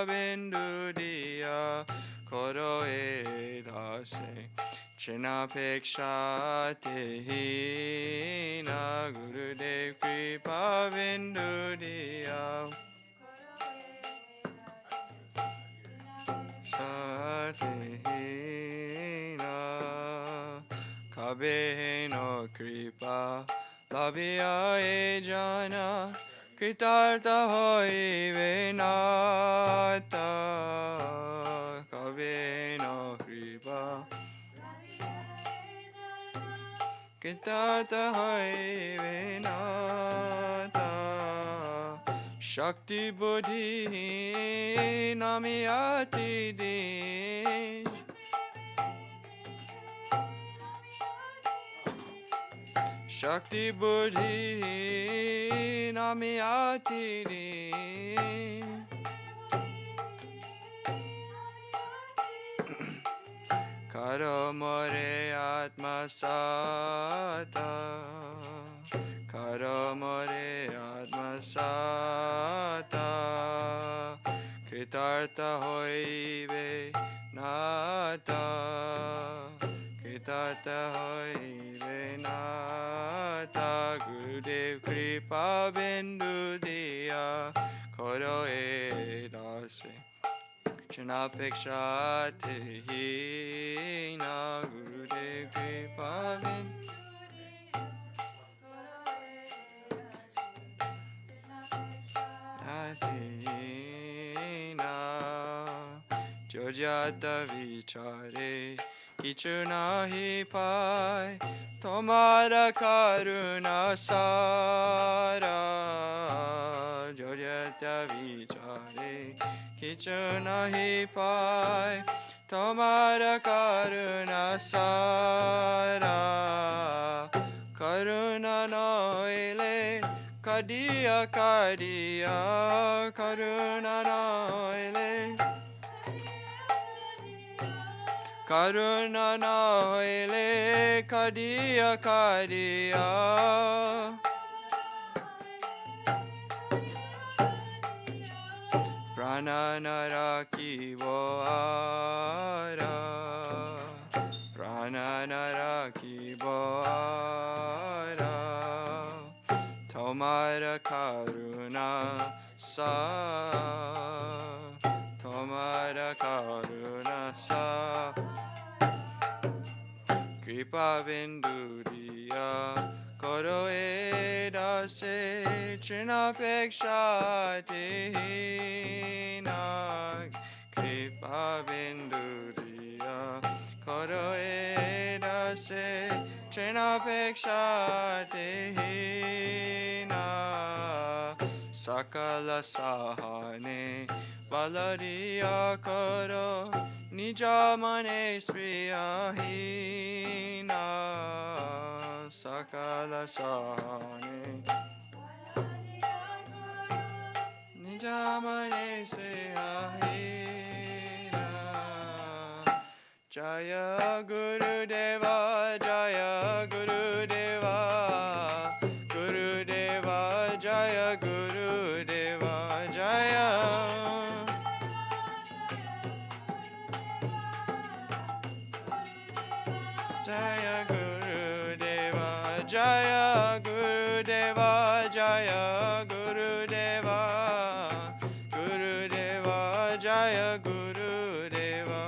bindu diya koro e dasi Chinapeksha tehina Gurudev kripa bindu diya Satehina Kabe no kripa Labhya e jana Kritartha hoive nata Kabe no kripa Kritartha hoive nata Shakti buddhi namiyati di Shakti buddhi namiyati di Karo more atma sata Karo more atma sata Kritartha hoive nata Kritartha hoive nata Gurudev kripa bindu diya koro e dasi Chanapeksha tehina Gurudev kripa bindu Jojata vichare kichu nahi pai Tomara karuna sara Jojata vichare kichu nahi pai Tomara karuna sara Karuna noile Kadiya kadiya karuna noile Karuna noile kadiya kadiya Prana naraki voara Prana naraki voara Tomara karuna sa Tomara karuna sa Kripa bindu diya koro e dasi Chinapeksha tehina Kripa bindu diya koro e dasi Chinapeksha tehina Sakala sahane valariya karo Nijamane spriyahina Sakala sahane Nijamane spriyahina Jaya Gurudeva Jaya Gurudeva Gurudeva Jaya Gurudeva Jaya Jaya Gurudeva Jaya Gurudeva Jaya Gurudeva Gurudeva Jaya Gurudeva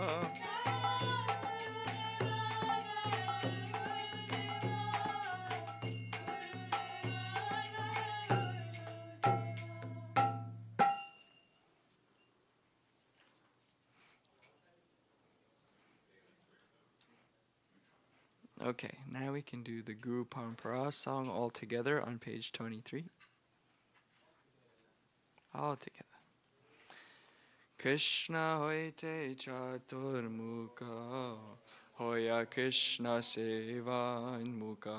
Okay, now we can do the Guru Parampara song all together on page 23. All together. Krishna hoite chaturmukha, hoya Krishna sevanmukha.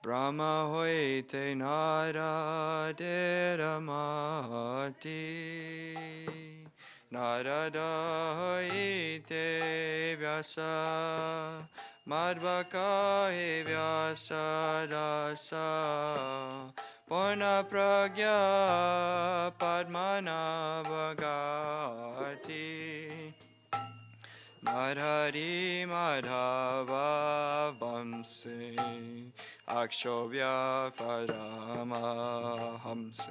Brahma hoite naraderamati, narada hoite vyasa. Madhvaka he vyasa Purna pragya padmanabhaga Madhava Vamse Akshaya Paramahamse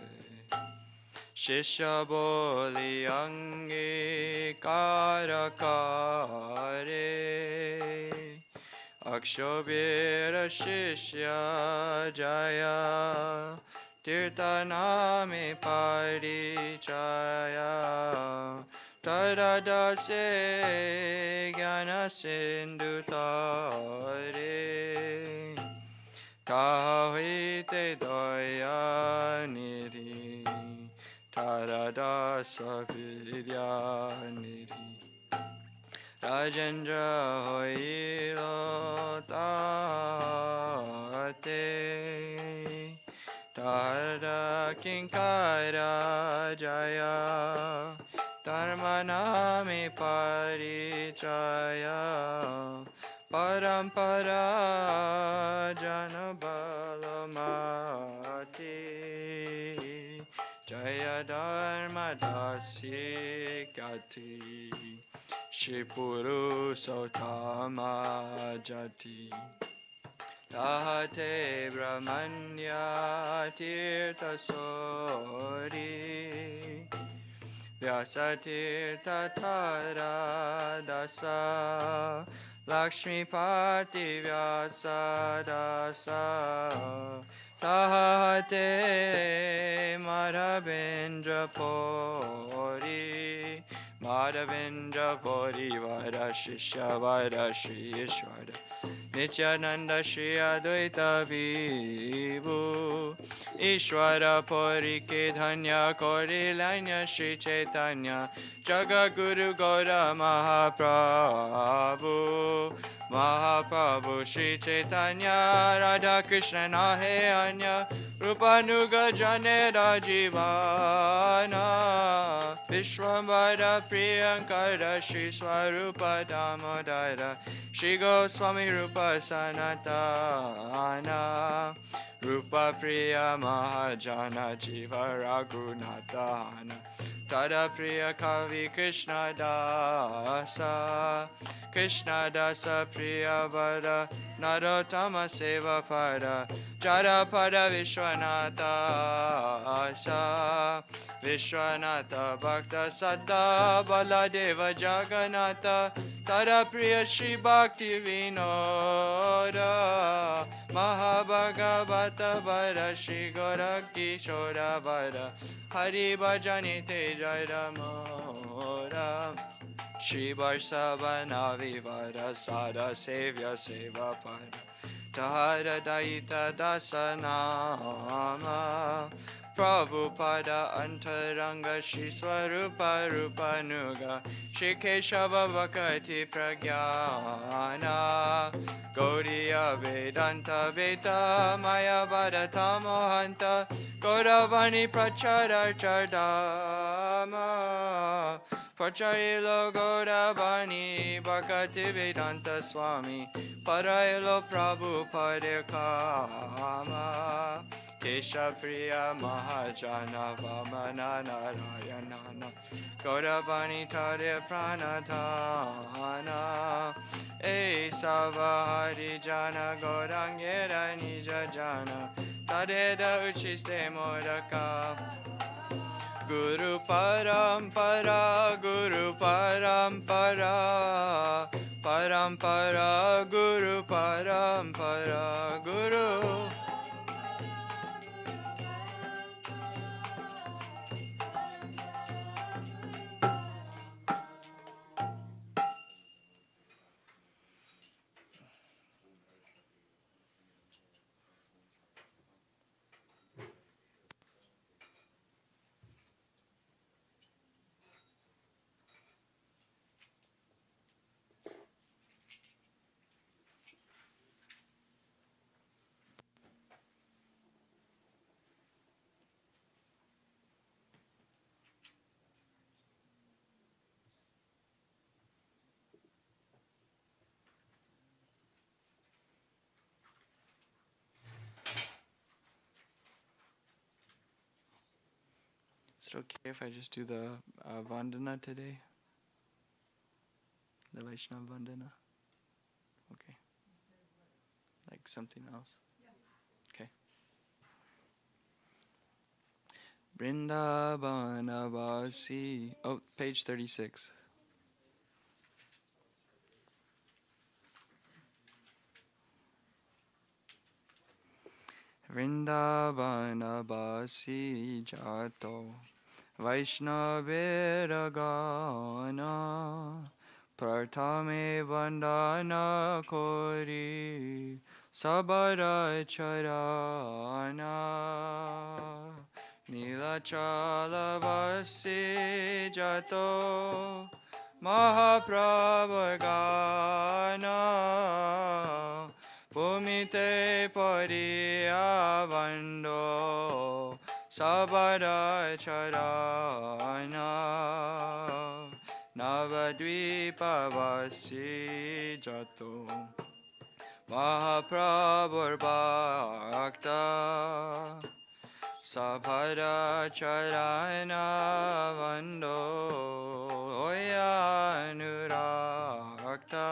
Shishya Boli Ange Karakare Akshobhira Shishya Jaya Tirtaname Parichaya Tadadase Jnana Sindhu Tare Tahite Daya Nidhi Taradasa Vidya Nidhi Rajendra Hoilo Tate Tada Kinkara Jaya Dharmanami Parichaya Parampara Janabalamati Jaya Dharma Dasi Gati Shipuru Sotama Jati Tahate Brahmanya Tirtha Sori Vyasatirtha Tara Dasa Lakshmi Pati Vyasa Dasa Tahate Madhavendra Pori Madhavendra Pori Vada Shishya Vada Shri Ishvara Nityananda Shri Advaita Vibhu Ishvara Pori Kedhanya Kori Lanya Shri Chaitanya Jagaguru Gaura Mahaprabhu Mahaprabhu Shri Chaitanya Radha Krishna Nahe Anya Rupanuga Janera Jivana Vishwambara Priyankara Shri Swarupa Damodara Shri Goswami Rupa Sanatana Rupa Priya Mahajana Jiva Raghunatana Tada Priya Kavi Krishna Dasa Krishna Dasa Priya Vada Narottama Seva Pada Jada Pada Vishwanatha Asa Vishwanatha Bhakta Satta Baladeva Jagannatha Tada Priya Shri Bhakti Vinoda Mahabhagavata Vada Shri Gorakti Shoda Vada Hari Bhajani Te Jai Ramora Shri Varsavana Vivara Sada Sevya Seva Pada Tahara Daita Dasanama Prabhupada Antaranga Shri Swarupa Rupanuga Shri Keshava Bhakati Pragyana Gaudiya Vedanta Veta Maya Bhadata Mohanta Gauravani Prachara Chardama Pacharilo Gauravani Bhakati Vedanta Swami Parayalo Prabhupada Kama Kesha Priya Mahajana Vamana Narayanana Gauravani Tare Pranadhana E Savahari Jana Gaurangera Nija Jana Tadeda Uchiste Modaka Guru Parampara Guru Parampara Parampara Guru Parampara Guru Is it okay if I just do the Vandana today? The Vaishnava Vandana? Okay. Like something else? Okay. Vrindavanavasi. Oh, page 36. Vrindavanavasi jato Vaishnaviragana Pratame Vandana Kori Sabara Charana Nilachalavasi Jato Mahaprabhagana Pumite Pariyavando Sabara Charana Navadvipavasi Jato Mahaprabhur Bhakta Sabara Charana Vando Oyanurakta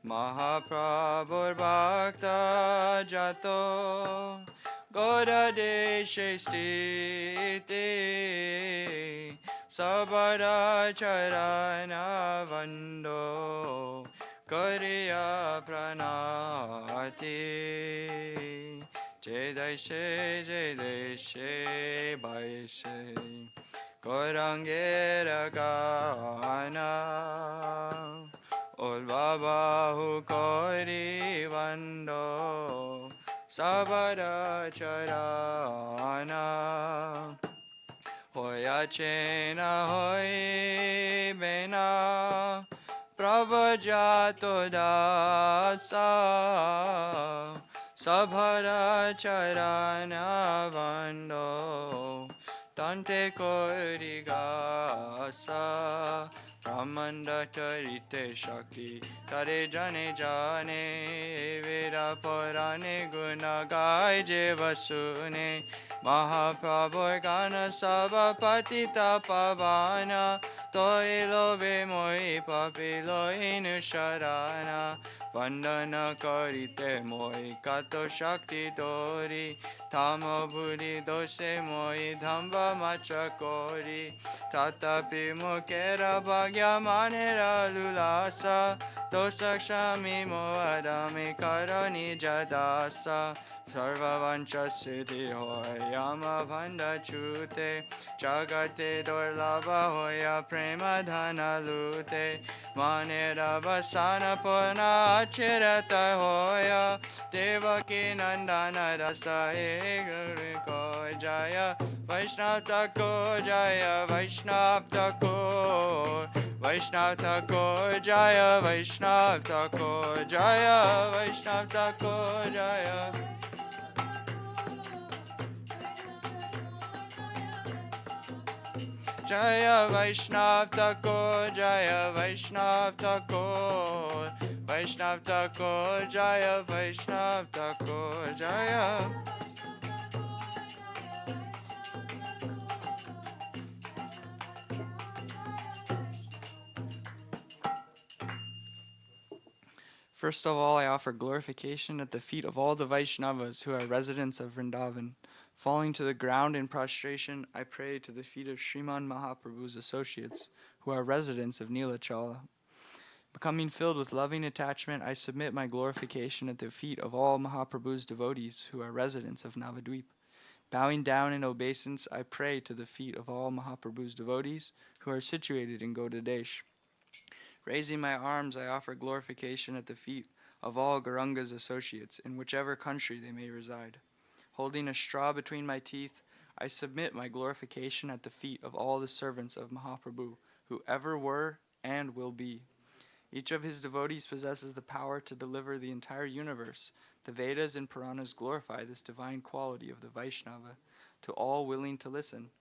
Mahaprabhur Bhakta Jato Goda Deshe Stiti Sabara Charana Vando Kariya Pranati Jai Deshe Baishe Gorangera Gana Ulvabahu Kori Vando Sabara Charana Hoya Chena Hoi Bena Prabhajato Dasa Sabhara Charana Vando Tante Korigasa Brahmanda Tarite Shakti Tare Jane Jane Veda Purane Guna Gai Jevasune Mahaprabhu Gana Sava Patita Pavana Toilo Moi Papilo Inu Sharana Vandana Karite Moi Kato Shakti Dori Tamo Budi Doshe Moi Dhamba Macha Kori Tatapi Mukera Bhagya Manera Lulasa Dosakshami Moadami Karani Jadasa Sarva Vancha Siddhi Hoy Yama Bhanda Chute Jagate Dorlava Hoya Prema Dhana Lute Manera Vasana Purna Achirata Hoya Devaki Nandana Rasa Egari Jaya Vaishnav Thakur Jaya Vaishnav Thakur Vaishnav Thakur Jaya Vaishnav Thakur Jaya Vaishnav Thakur Jaya Jaya Vaishnav Thakur Jaya Vaishnav Thakur Vaishnav Thakur Jaya Vaishnav Thakur Jaya First of all, I offer glorification at the feet of all the Vaishnavas who are residents of Vrindavan. Falling to the ground in prostration, I pray to the feet of Sriman Mahaprabhu's associates, who are residents of Nilachala. Becoming filled with loving attachment, I submit my glorification at the feet of all Mahaprabhu's devotees, who are residents of Navadvip. Bowing down in obeisance, I pray to the feet of all Mahaprabhu's devotees, who are situated in Godadesh. Raising my arms, I offer glorification at the feet of all Gauranga's associates, in whichever country they may reside. Holding a straw between my teeth, I submit my glorification at the feet of all the servants of Mahaprabhu, who ever were and will be. Each of his devotees possesses the power to deliver the entire universe. The Vedas and Puranas glorify this divine quality of the Vaishnava to all willing to listen.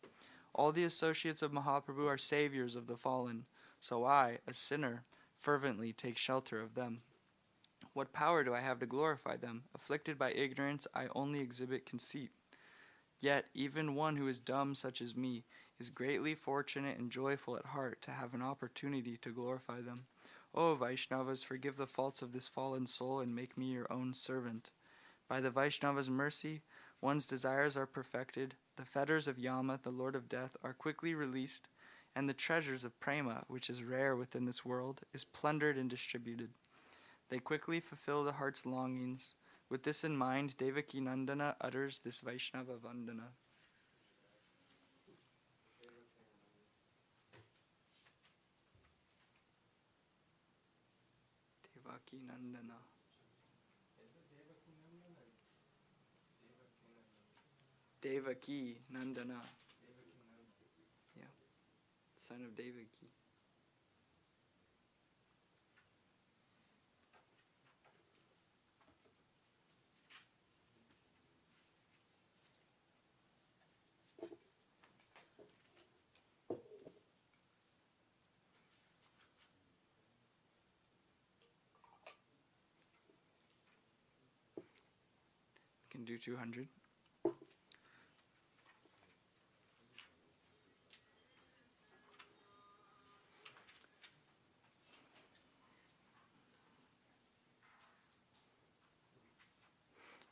All the associates of Mahaprabhu are saviors of the fallen, so I, a sinner, fervently take shelter of them. What power do I have to glorify them? Afflicted by ignorance, I only exhibit conceit. Yet, even one who is dumb such as me is greatly fortunate and joyful at heart to have an opportunity to glorify them. O Vaishnavas, forgive the faults of this fallen soul and make me your own servant. By the Vaishnava's mercy, one's desires are perfected, the fetters of Yama, the Lord of Death, are quickly released, and the treasures of prema, which is rare within this world, is plundered and distributed. They quickly fulfill the heart's longings. With this in mind, Devaki Nandana utters this Vaishnava Vandana. Devaki Nandana. Devaki Nandana. Yeah, son of Devaki. Can do 200.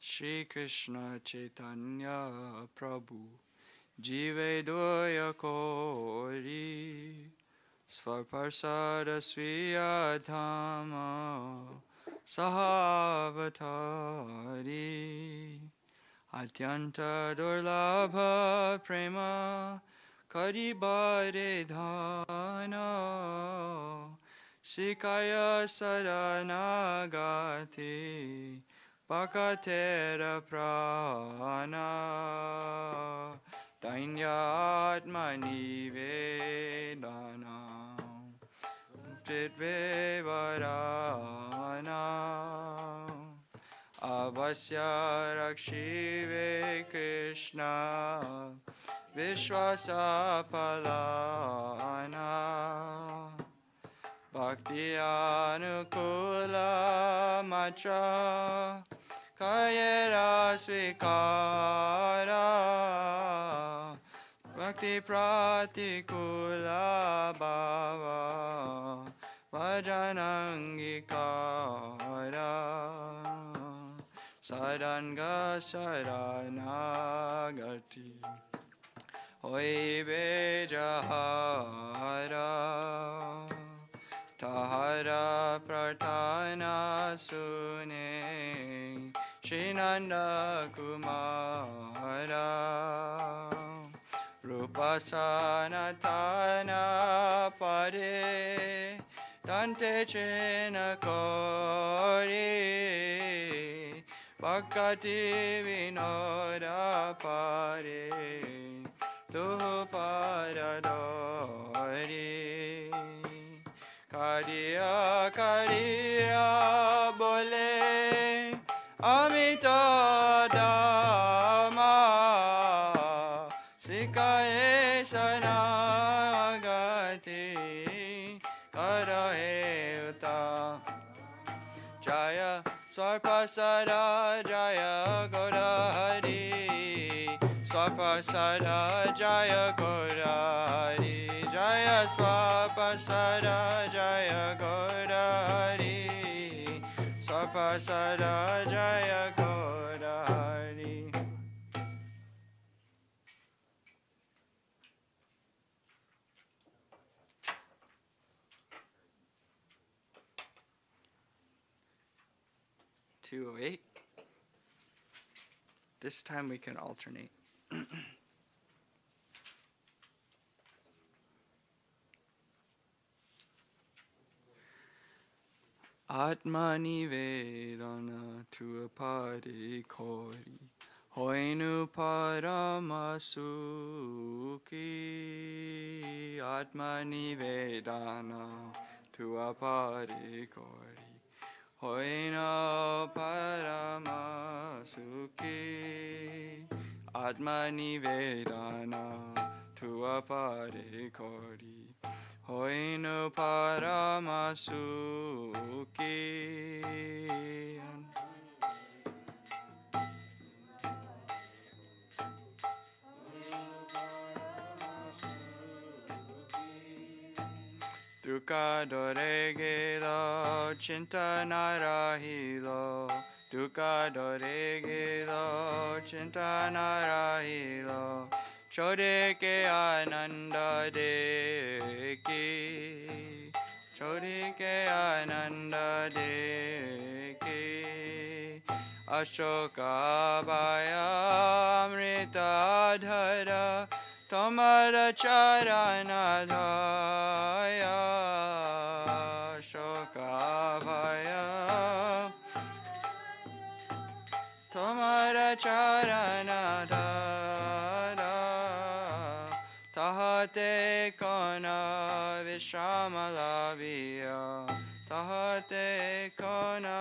Shri Krishna Chaitanya Prabhu Jive Doya Kori Svarparsada Sviya Dhama Sahavatari Atyanta Durlabha Prema Karibare Dhana Sikaya Saranagati Pakatera Prana Dainyatmani Vedana Titvivarana Avasya Rakshive Krishna Vishwasapalana Bhakti Anukula Matra Kayera Svikara Bhakti Pratikula Bhava Vajanangikara Saranga Saranagati Hoi Bejahara Tahara Pratana Sune Shinanda Kumara Rupasanatana Pare Dante Chena Kori Bhakati Vinoda Pare Tu Paradori Kariya Kariya Bole Amita Dama Sikaye Sanagati Karahe Uta Jaya Sarpasara Jaya Gaurahari Swapasara Jaya Gaurahari Jaya Swapasara Jaya Gaurahari Swapasara Jaya Gaurahari. $208. This time we can alternate. Atmani Vedana to a party kori Hoinu Paramasuki Atmani Vedana to a party kori Hoina Paramasuki Atmani Vedana to a party kori Hoinu Paramasuki. Dukkha dore gelo, chinta narahilo. Dukkha dore gelo, chinta narahilo. Chode ke ananda deki. Chode ke ananda deki. Ashoka bhaya amrita dhara. Tamara charana dhaya. Ashoka bhaya. Tamara charana dhara. Tahate kona vishamalaviya. Tahate kona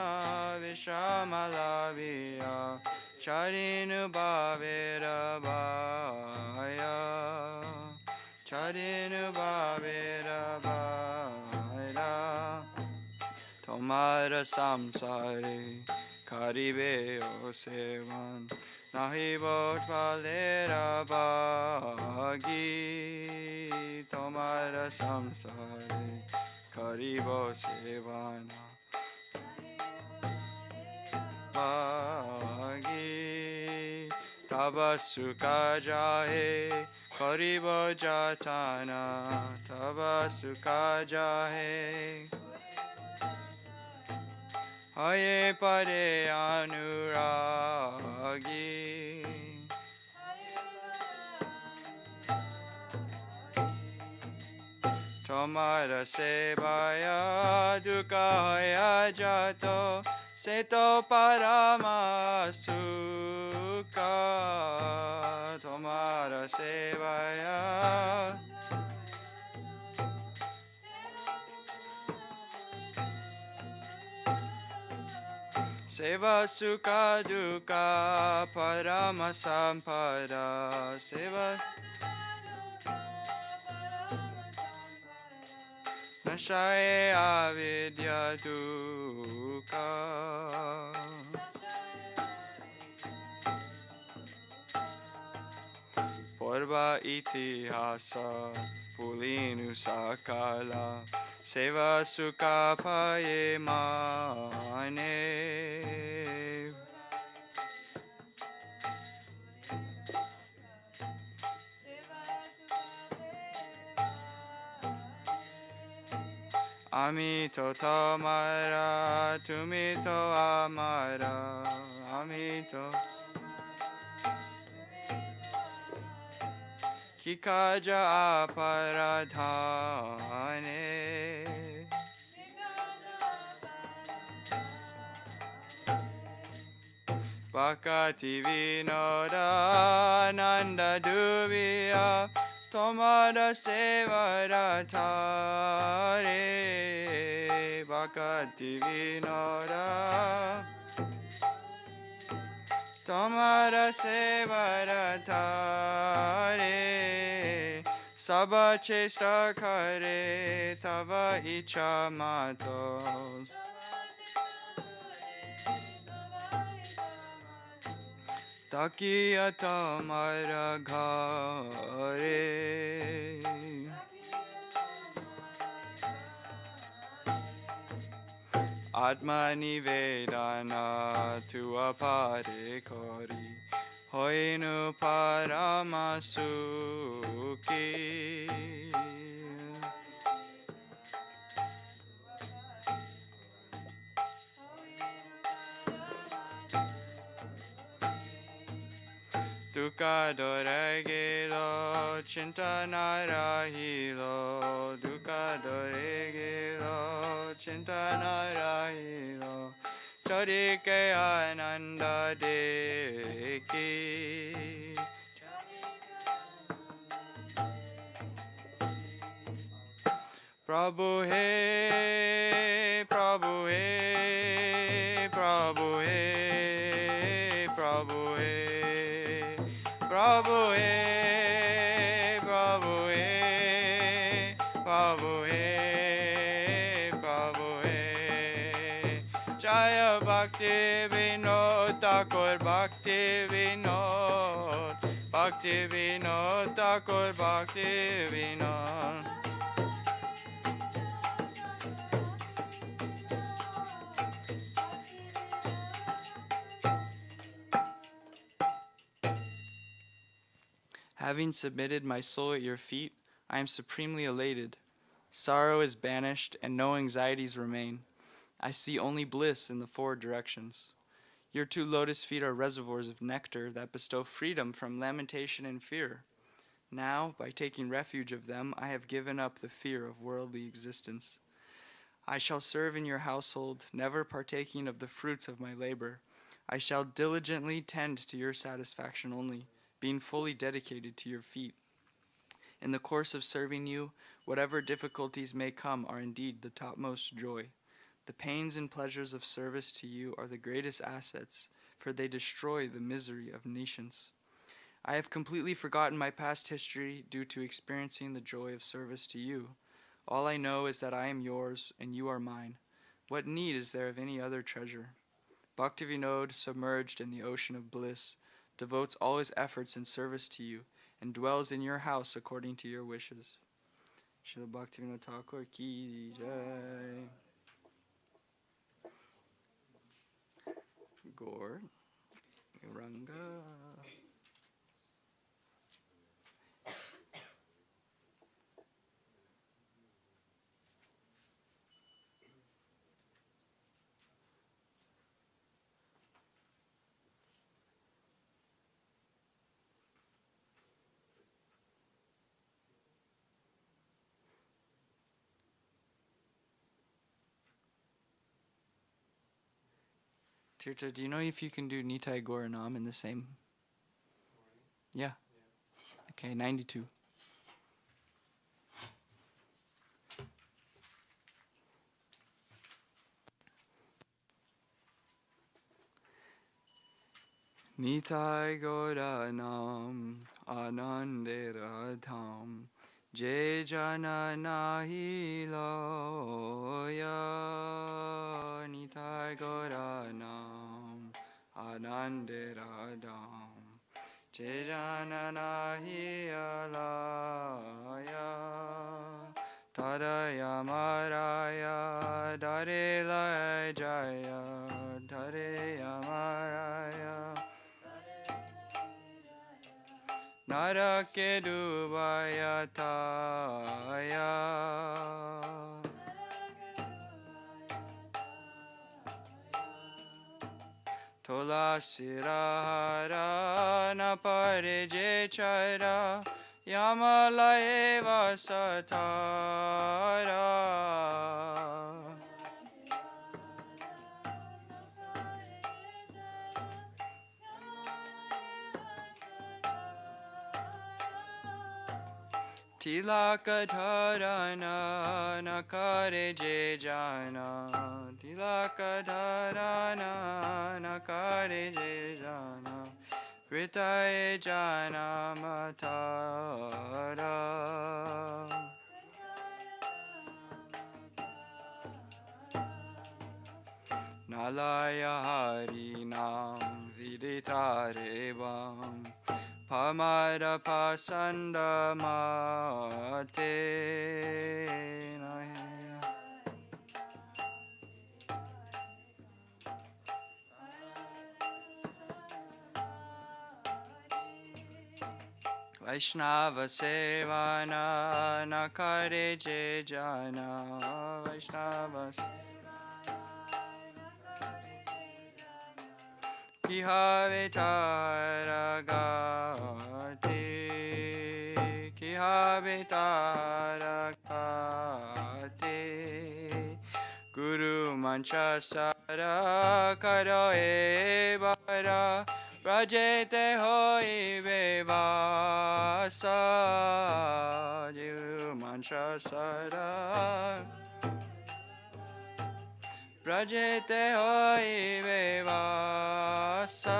vishamalaviya. Charinu bhavira bhaya. Charinu bhavira bhaya. Tomara samsare karibe o sevan. Nahi vot valera bhagi. Tomara samsare karibo sevana. Bhagi. Tava sukha jahe karibo jatana. Tava sukha jahe. Aye pare anuragi. Tomara sevaya dukkaya jato. Seto parama sukha. Tomara sevaya. Seva sukha dukkha parama sampada. Seva nashaye avidya dukkha. Purva itihasa pulinu sakala. Seva sukha paye mane. Amito tamara, tumito amara. Amito kikaja aparadhane. Vakati vinoda nanda duviya. Tomara sevara thare. Vakati vinoda. Tomara sevara thare. Sabha chesta kare tava icha matos. Takiya tamara ghare. Atma nivedana tu apare kori. Hoinu parama sukhi. Dukkha dore gelo, chinta narahilo. Dukkha dore gelo, chinta narahilo. Chadike ananda deki. Prabhu he, Prabhu he, Prabhu he, Prabhu he. Prabhu he, Prabhu he, Prabhu he, Prabhu he. Jaya Bhakti Vinod Thakur Bhakti Vinod. Bhakti Vinod Thakur Bhakti Vinod. Having submitted my soul at your feet, I am supremely elated. Sorrow is banished, and no anxieties remain. I see only bliss in the four directions. Your two lotus feet are reservoirs of nectar that bestow freedom from lamentation and fear. Now, by taking refuge of them, I have given up the fear of worldly existence. I shall serve in your household, never partaking of the fruits of my labor. I shall diligently tend to your satisfaction only, being fully dedicated to your feet. In the course of serving you, whatever difficulties may come are indeed the topmost joy. The pains and pleasures of service to you are the greatest assets, for they destroy the misery of nations. I have completely forgotten my past history due to experiencing the joy of service to you. All I know is that I am yours and you are mine. What need is there of any other treasure? Bhaktivinoda, submerged in the ocean of bliss, devotes all his efforts in service to you and dwells in your house according to your wishes. Srila Bhaktivinoda Thakur ki jai. Gaur Ranga. Tirtha, do you know if you can do Nitai Goranam in the same? Yeah. Okay, 92. Nitai Goranam Anande Radham Jai Jana Nahi Loya Nitai Goranam Anande Radham Jai Jana Nahi Alaya Taraya Maraya Dare Lai Jaya Dare Amaraya Narake Dubaya Taya Tulasirahara Naparije Chara Yamalaeva Satara Tilaka dharana nakare je jana Tilaka dharana nakare je jana Vritaye jana matara Nalaya harinam viditare vam Pamada pasanda mate Vaishnava sevana nakare je jana Vaishnava Kihave taragati Kihave taragati Guru manchasara karo ebara Rajete hoi vevasa Guru manchasara Rajete hoi vevasa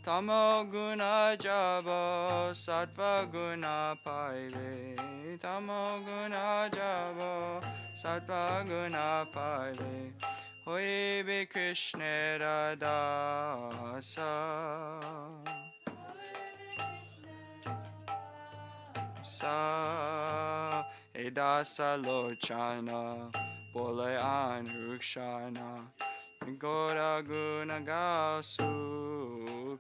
Tamo guna jabo sattva guna paive Tamo guna jabo sattva guna paive Hoi be Krishna radasa Sa edasa lochana Bole anurkshana Gora guna gausu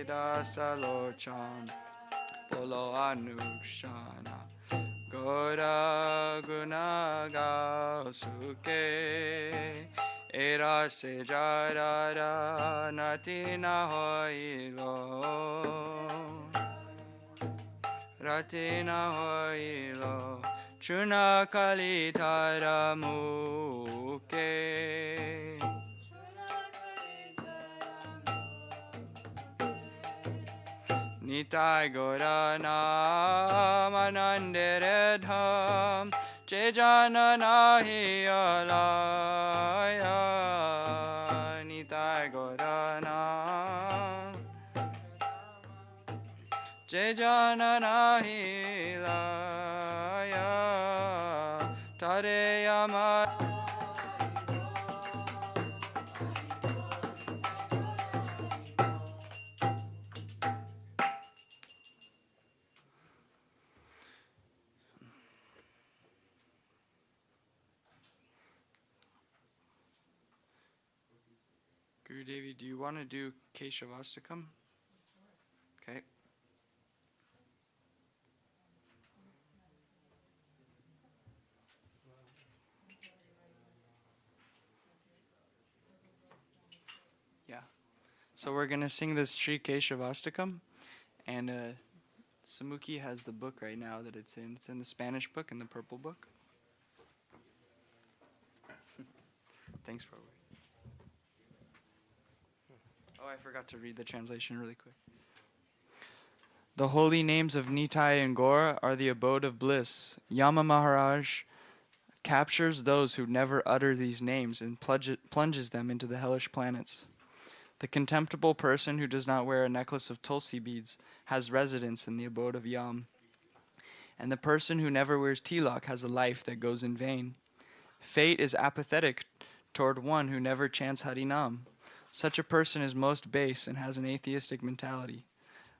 Dasalochan Polo Anukshana Gora Gunaga Suke Era Sejarara Natina Hoilo Ratina Hoilo Chuna Kalitara Muke Nitai Gorana Manandere Dham Chejana Nahi Alaya Nitai Gorana Chejana Nahi Alaya Tareyama Guru Devi, do you want to do Keshavastakam? Okay. Yeah. So we're going to sing this Sri Keshavastakam, and Samukhi has the book right now that it's in. It's in the Spanish book and the purple book. Thanks, Prabhu. Oh, I forgot to read the translation really quick. The holy names of Nitai and Gaura are the abode of bliss. Yama Maharaj captures those who never utter these names and plunges them into the hellish planets. The contemptible person who does not wear a necklace of tulsi beads has residence in the abode of Yam. And the person who never wears tilak has a life that goes in vain. Fate is apathetic toward one who never chants Harinam. Such a person is most base and has an atheistic mentality.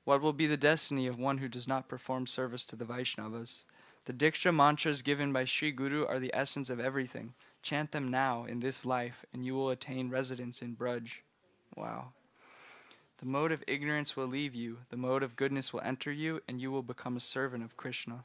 What will be the destiny of one who does not perform service to the Vaishnavas? The Diksha mantras given by Sri Guru are the essence of everything. Chant them now in this life and you will attain residence in Braj. Wow. The mode of ignorance will leave you, the mode of goodness will enter you, and you will become a servant of Krishna.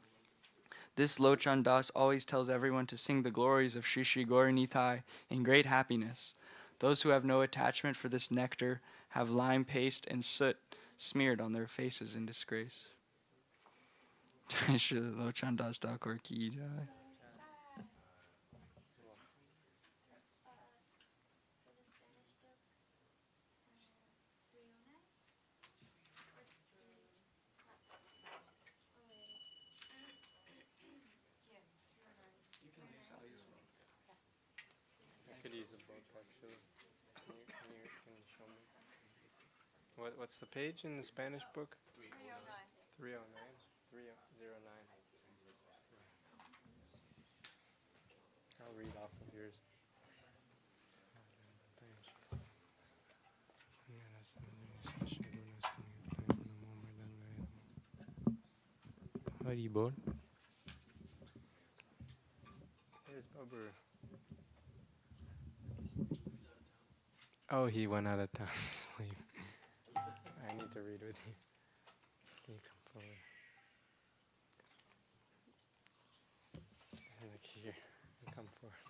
This Lochan Das always tells everyone to sing the glories of Sri Sri Gaura Nitai in great happiness. Those who have no attachment for this nectar have lime paste and soot smeared on their faces in disgrace. Shri Lochan Das Thakur ki jai. What's the page in the Spanish book? 309. 309. I'll read off of yours. Hari Bol. Here's Babu. Oh, he went out of town to sleep. I need to read with you. Can you come forward? And look here. Come forward.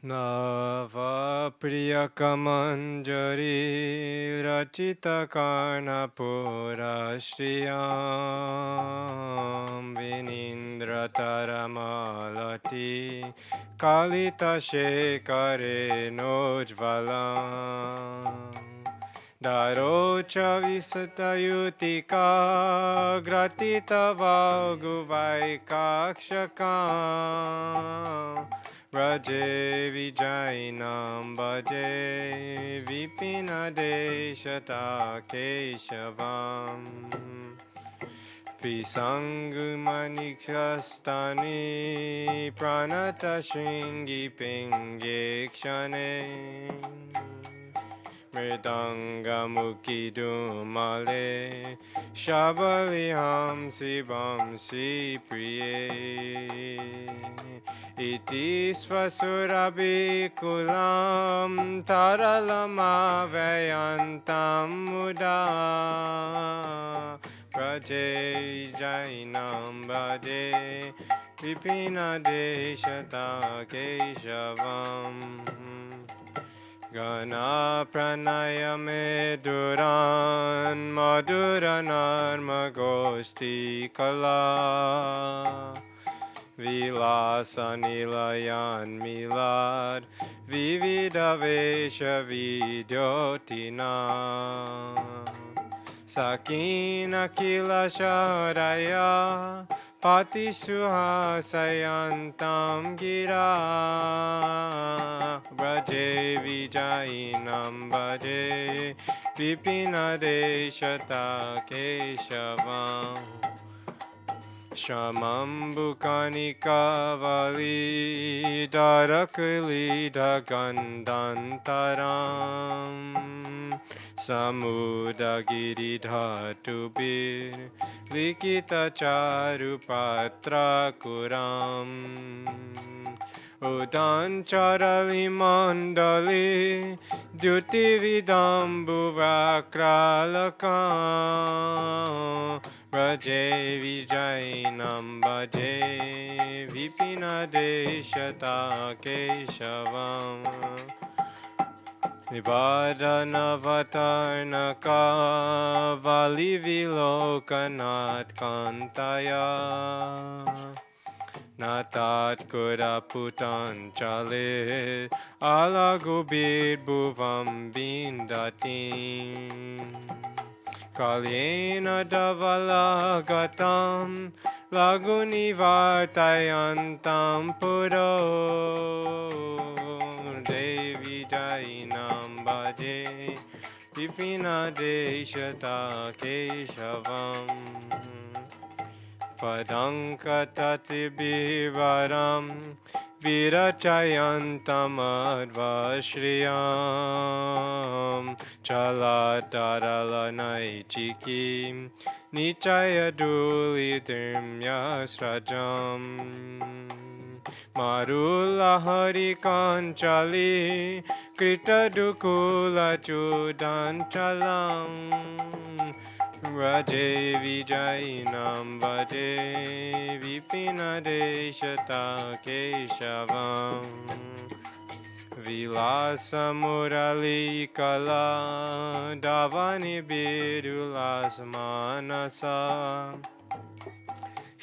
Nava Priyakamanjari Rachita Karna Purashriyam Vinindra Taramalati Kalita Shekare Nojvalam Darocha Visatayutika Gratita Valguvaikakshakam Raje Vijayanam Bhaje Vipinadeshata Keshavam Pisangumanikshastani Pranata Shringi Pingekshane Mridanga Mukidumale Shabaliham Sibam Si Priye Iti Svasurabi Kulam Taralama Vayantam Muda Praje Jainam Bade Vipina Deshata Keshavam Gana Pranayame Duran Madhuranarma Gosti Kala Vilasa Nilayan Milad Vivida Vesha Vidyotina Sakina Kila Sharaya Patisuha Sayantam Gira Braje Vijayinam Bhaje Vipina Deshata Keshavam Shamambukani Kavali Darakali Dagandantaram Samudagiri Dhatubir Likita Charupatra Kuram Udan Charali Mandali Duti Vidambu Vakralakam Raje Vijayanam Bhaje Vipina Deshata Keshavam Nibadana Vatarnaka Vali Vilokanat Kantaya Natat Kuraputan Chale Alagubir Bhuvam Bindatin Kalyena Davala Gatam Laguni Vartayantam Puro Devi Jainam Bhaje Vipina Deshata Keshavam Padankatati Bivaram Virachayantam Advashriyam Chalataralanai Chikim Nichaya Dulitim Yasrajam Marula Hari Kanchali Krita Dukula Chudan Chalam Raje Vijayanam Bhaje Vipina Deshata Keshavam Vilasa Murali Kala Davani Bidulas Manasa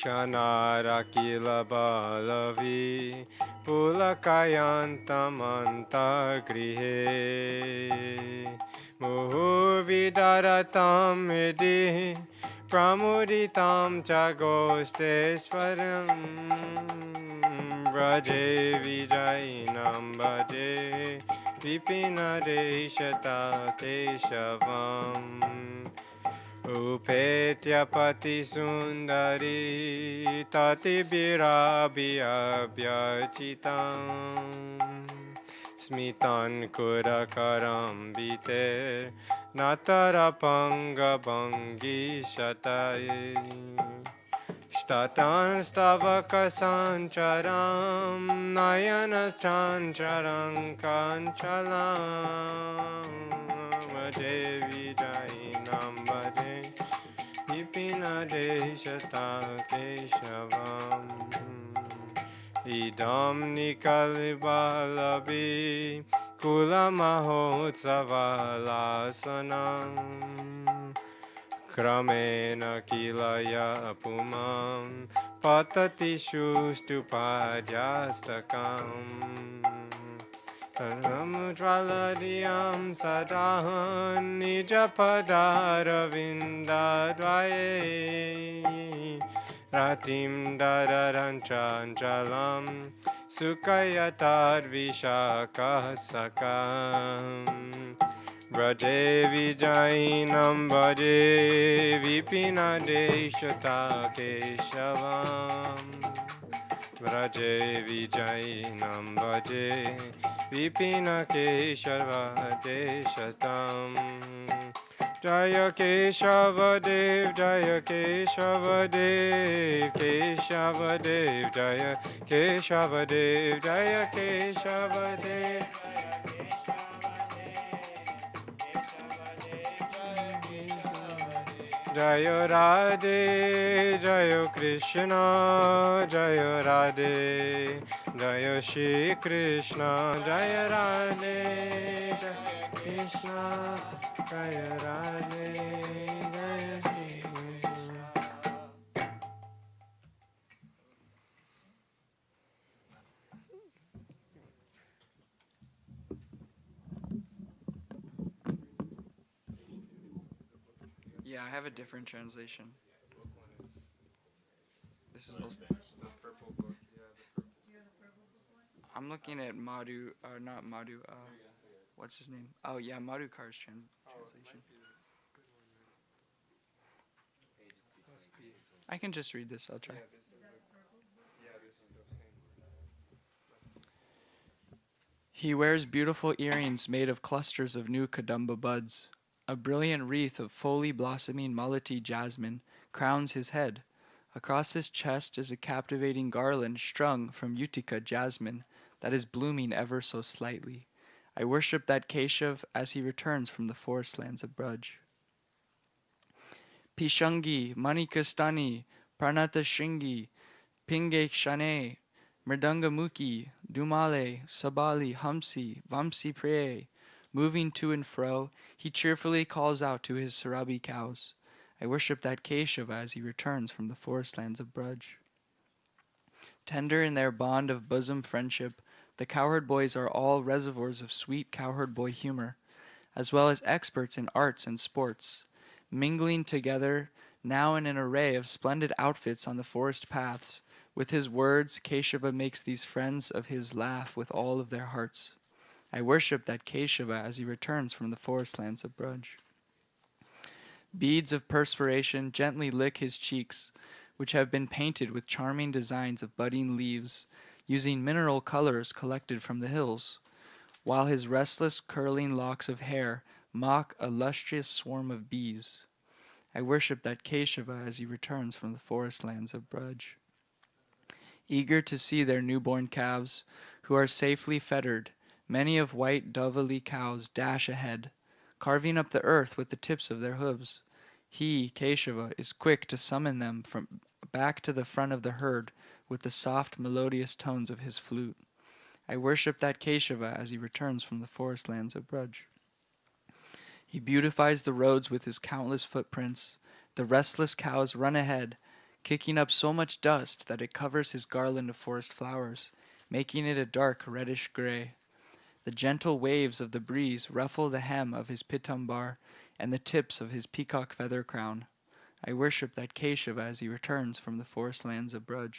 Shanarakila Balavi Pulakayantamantagrihe Muhurvidaratam Hidi Pramuditam Chagosteswaram Raje Vijayanam Bhaje Vipina Deshata Keshavam Upetya Pati Sundari Tati Birabi Abhyachitam Smitan Kurakaram Bite Natarapanga Bangi Shatai Statan Stavaka Sancharam Nayana Chancharam Kanchalam Bhaje Vijayanam Bhaje Vipina Deshata Keshavam Idam Nikalibalabi Kula Mahotsavalasanam Kramena Kilaya Pumam Patati Shustupadyastakam Samudraladiyam Sadahan Nijapadaravinda Ratim Dararanchalam Sukayatad Vishakasakam Braje Vijayanam Bhaje Vipina Deshata Keshavam Braje Vijayanam Bhaje Vipina Keshava Deshatam. Jaya Keshava Dev, Jaya Keshava Dev, Keshava Dev, Jaya Keshava Dev, Jaya Keshava Dev. Jaya Radhe, Jaya Krishna, Jaya Radhe, Jaya Shri Krishna, Jaya Radhe, Jaya Krishna, Jaya Radhe, Jaya Shri Krishna. Yeah, I have a different translation. This is also, I'm looking at Madhu, not Madhu, what's his name? Oh yeah, Madhukar's translation. I can just read this, I'll try. He wears beautiful earrings made of clusters of new kadamba buds. A brilliant wreath of fully blossoming Malati jasmine crowns his head. Across his chest is a captivating garland strung from Utica jasmine that is blooming ever so slightly. I worship that Keshav as he returns from the forest lands of Braj. Pishangi, Manikastani, Pranata Shringi, Pinge Shane, Mridangamuki, Dumale, Sabali, Hamsi, Vamsi Pre. Moving to and fro, he cheerfully calls out to his Sarabi cows. I worship that Keshava as he returns from the forest lands of Braj. Tender in their bond of bosom friendship, the cowherd boys are all reservoirs of sweet cowherd boy humor, as well as experts in arts and sports. Mingling together, now in an array of splendid outfits on the forest paths, with his words, Keshava makes these friends of his laugh with all of their hearts. I worship that Keshava as he returns from the forest lands of Braj. Beads of perspiration gently lick his cheeks, which have been painted with charming designs of budding leaves, using mineral colors collected from the hills, while his restless curling locks of hair mock a lustrous swarm of bees. I worship that Keshava as he returns from the forest lands of Braj. Eager to see their newborn calves, who are safely fettered, many of white Dovali cows dash ahead, carving up the earth with the tips of their hooves. He, Keshava, is quick to summon them from back to the front of the herd with the soft, melodious tones of his flute. I worship that Keshava as he returns from the forest lands of Braj. He beautifies the roads with his countless footprints. The restless cows run ahead, kicking up so much dust that it covers his garland of forest flowers, making it a dark reddish gray. The gentle waves of the breeze ruffle the hem of his pitambar and the tips of his peacock feather crown. I worship that Keshava as he returns from the forest lands of Braj.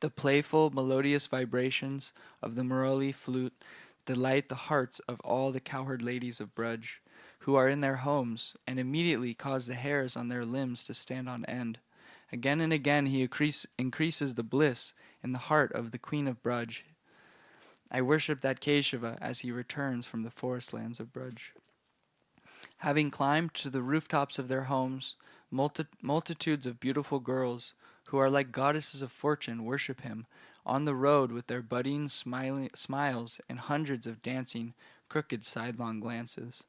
The playful, melodious vibrations of the Murali flute delight the hearts of all the cowherd ladies of Braj, who are in their homes, and immediately cause the hairs on their limbs to stand on end. Again and again he increases the bliss in the heart of the queen of Braj. I worship that Keshava as he returns from the forest lands of Braj. Having climbed to the rooftops of their homes, multitudes of beautiful girls, who are like goddesses of fortune, worship him on the road with their budding smiles and hundreds of dancing, crooked sidelong glances,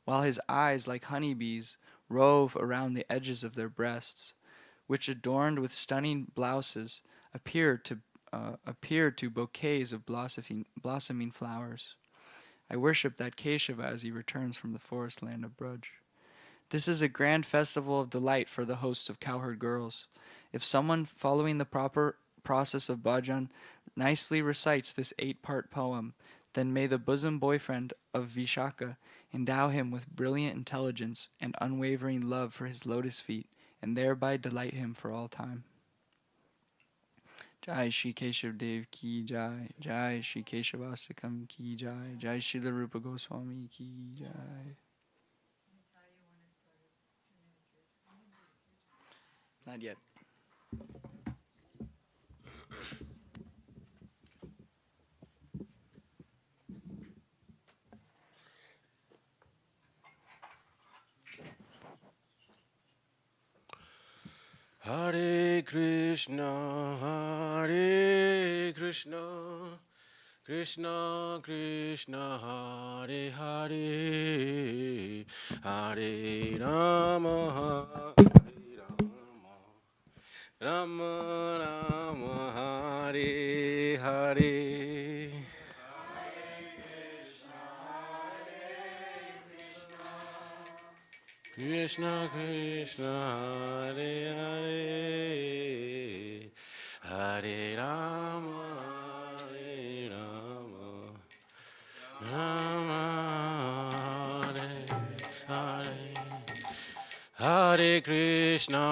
while his eyes, like honeybees, rove around the edges of their breasts, which, adorned with stunning blouses, appeared to bouquets of blossoming flowers. I worship that Keshava as he returns from the forest land of Braj. This is a grand festival of delight for the hosts of cowherd girls. If someone following the proper process of bhajan nicely recites this 8-part poem, then may the bosom boyfriend of Vishaka endow him with brilliant intelligence and unwavering love for his lotus feet, and thereby delight him for all time. Jai Shri Keshav Dev Ki Jai, Jai Shri Keshavastakam Ki Jai, Jai Shri Rupa Goswami Ki Jai. Not yet. Hare Krishna, Hare Krishna, Krishna Krishna, Hare Hare, Hare Rama, Hare Rama, Rama Rama, Hare Hare. Krishna Krishna Hare Hare, Hare Rama Hare Rama, Rama Hare Hare. Hare Krishna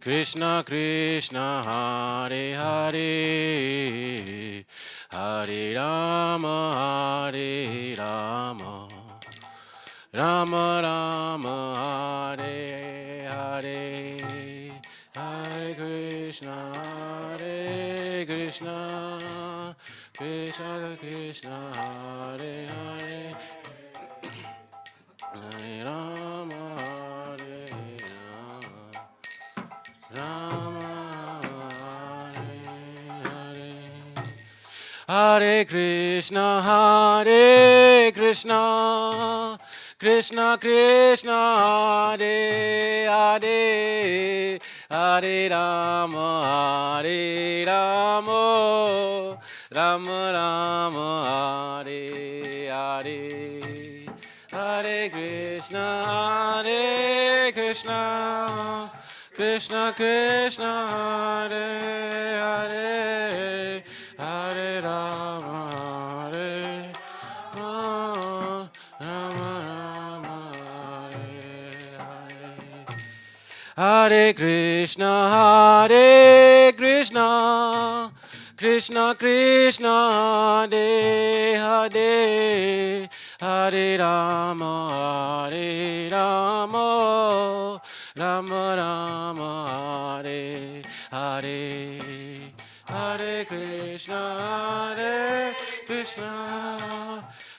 Krishna Krishna Hare Hare, Hare Rama Hare Rama, Rama Rama Hare Hare. Hare Krishna Krishna Krishna Hare Hare, Hare Rama Hare Rama, Rama Hare Hare. Hare Krishna Krishna Krishna Hare Hare, Hare Rama Rama Rama Hare Hare. Hare Krishna Krishna Krishna Hare Hare, Hare Rama Rama Hare Hare. Hare Krishna Krishna Krishna Hare Hare, Hare Rama Rama Rama Hare Hare. Hare Krishna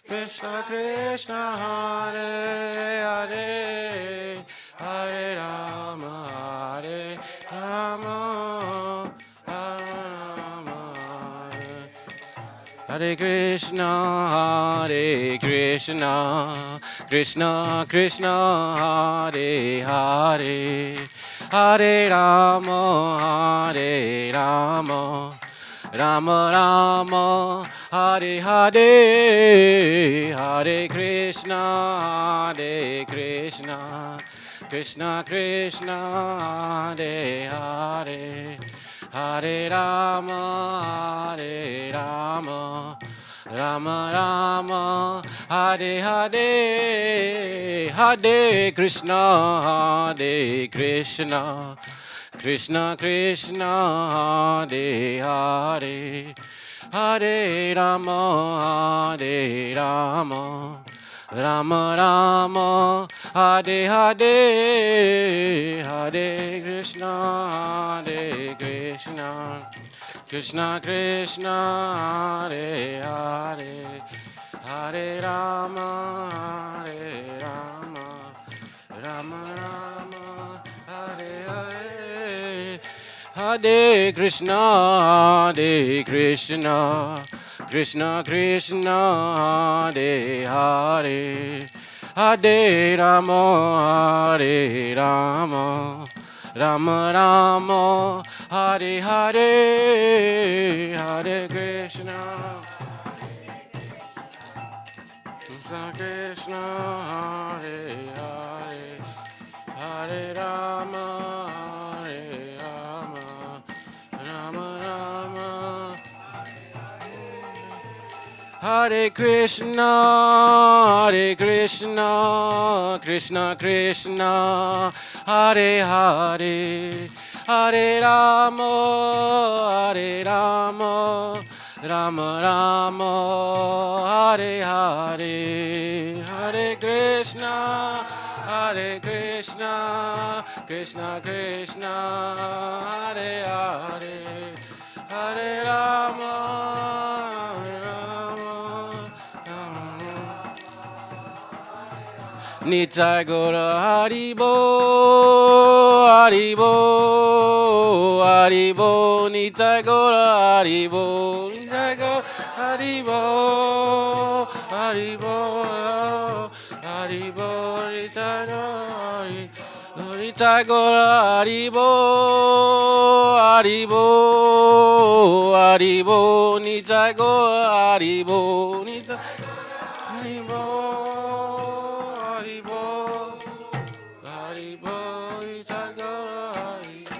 Krishna Krishna Hare Hare, Hare Rama Rama Rama Hare. Hare Krishna Krishna Krishna Hare Hare, Hare Rama Rama Rama Hare Hare, Hare Krishna Krishna Krishna Hare Hare, Hare Rama Rama Rama Hare Hare, Hare Krishna Krishna Krishna Hare Hare, Hare Rama Rama Rama Hare Hare, Hare Krishna Krishna Krishna Hare Hare, Hare Rama Rama Rama Hare Hare. Hare Krishna Krishna Krishna Hare Hare, Hare Rama Rama Rama Hare Hare, Hare Krishna Krishna Hare Hare, Hare Rama Rama Rama. Hare Krishna Krishna Krishna Hare Hare, Hare Rama Rama Rama Hare Hare, Hare Krishna Krishna Krishna Hare Hare, Hare Rama Nitai Gora Haribo, Haribo, Haribo, Nitai Gora Haribo, Nitai Gora Haribo, Haribo, Haribo, Nitai Gora Nitai Gora Haribo, Haribo, Haribo, Nitai Gora Haribo, Nitai Haribo, Haribo, Haribo, Nitai Gora Haribo.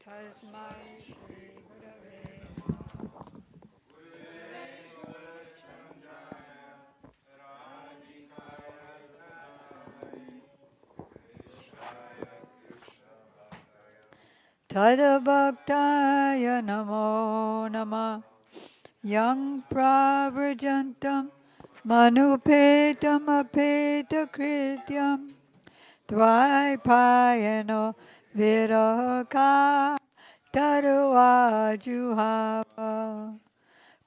Tasmai Shri Gurave Tadabhaktaya Namo Nama Yang Pravrajantam Manupetam Apeta Krityam Dvaipayano Viraka Taruajuhava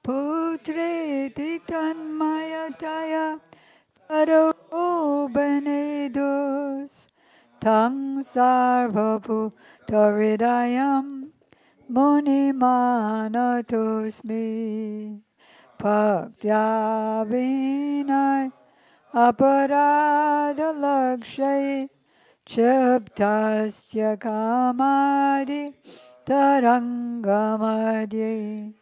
Putreti Tanmayataya Tarubanedus Tang Sarvapu Taridayam Munimanatosmi Bhaktya Vinay Aparadalakshay Chiptasya Kamadi Tarangamadye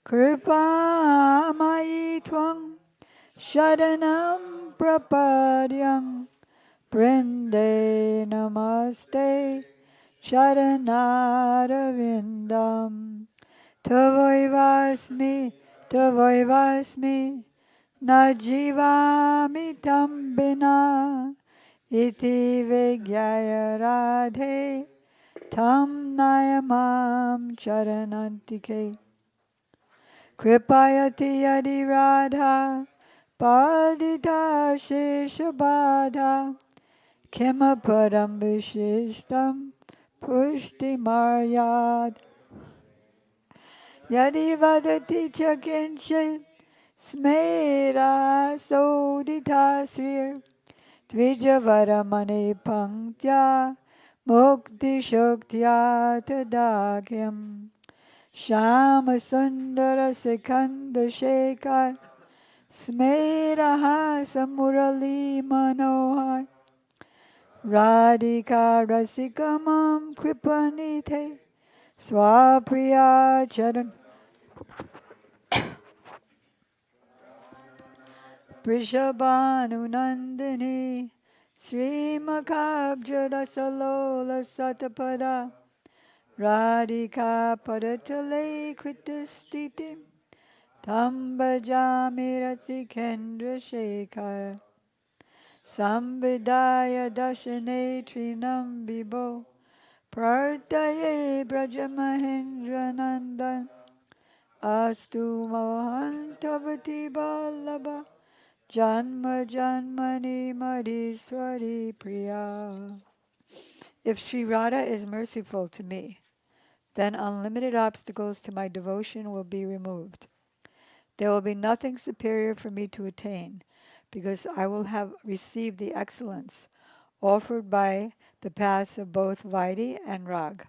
Kripamayi Twam Sharanam Prapadyam Brinde Namaste Sharanarvindam Tavoivasmi Najivami Tambina Iti Vigyaya Radhe Tam Nayamam Charanantike Kripayati Yadi Radha Padita Shishabada Kimapadam Vishishtam Pushti Maryad Yadi Vadati Chakinshin Smera Sodita Srir Dvijavaramani Panktya Mukti Shoktya Tadakyam Shama Sundara Sekanda Shekhar Smeraha Samurali Manohar Radhika Rasikamam Kripanite Swapriya Charan Prishabhanunandini Srimakabjarasalola Satapada Radhika Padatale Kritastiti Tambajami Rasikendra Shekhar Sambidaya Dashane Trinam Bibo Partaye Brajamahendra Nandan Astu Mohan Tavati Ballabha Janma Janmani Madhiswari Priya. If Sri Radha is merciful to me, then unlimited obstacles to my devotion will be removed. There will be nothing superior for me to attain, because I will have received the excellence offered by the paths of both Vaidhi and Rag.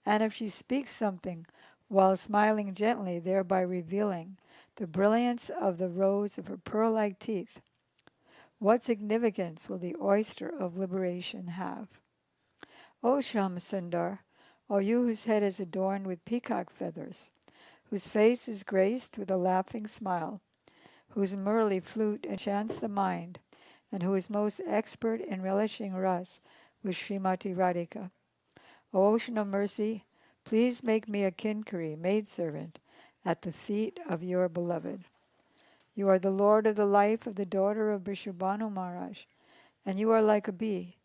And if she speaks something while smiling gently, thereby revealing the brilliance of the rows of her pearl-like teeth, what significance will the oyster of liberation have? O Shamsundar, O you whose head is adorned with peacock feathers, whose face is graced with a laughing smile, whose murli flute enchants the mind, and who is most expert in relishing ras with Srimati Radhika. O ocean of mercy, please make me a kinkari, maidservant, at the feet of your beloved. You are the lord of the life of the daughter of Vrishabhanu Maharaj, and you are like a bee,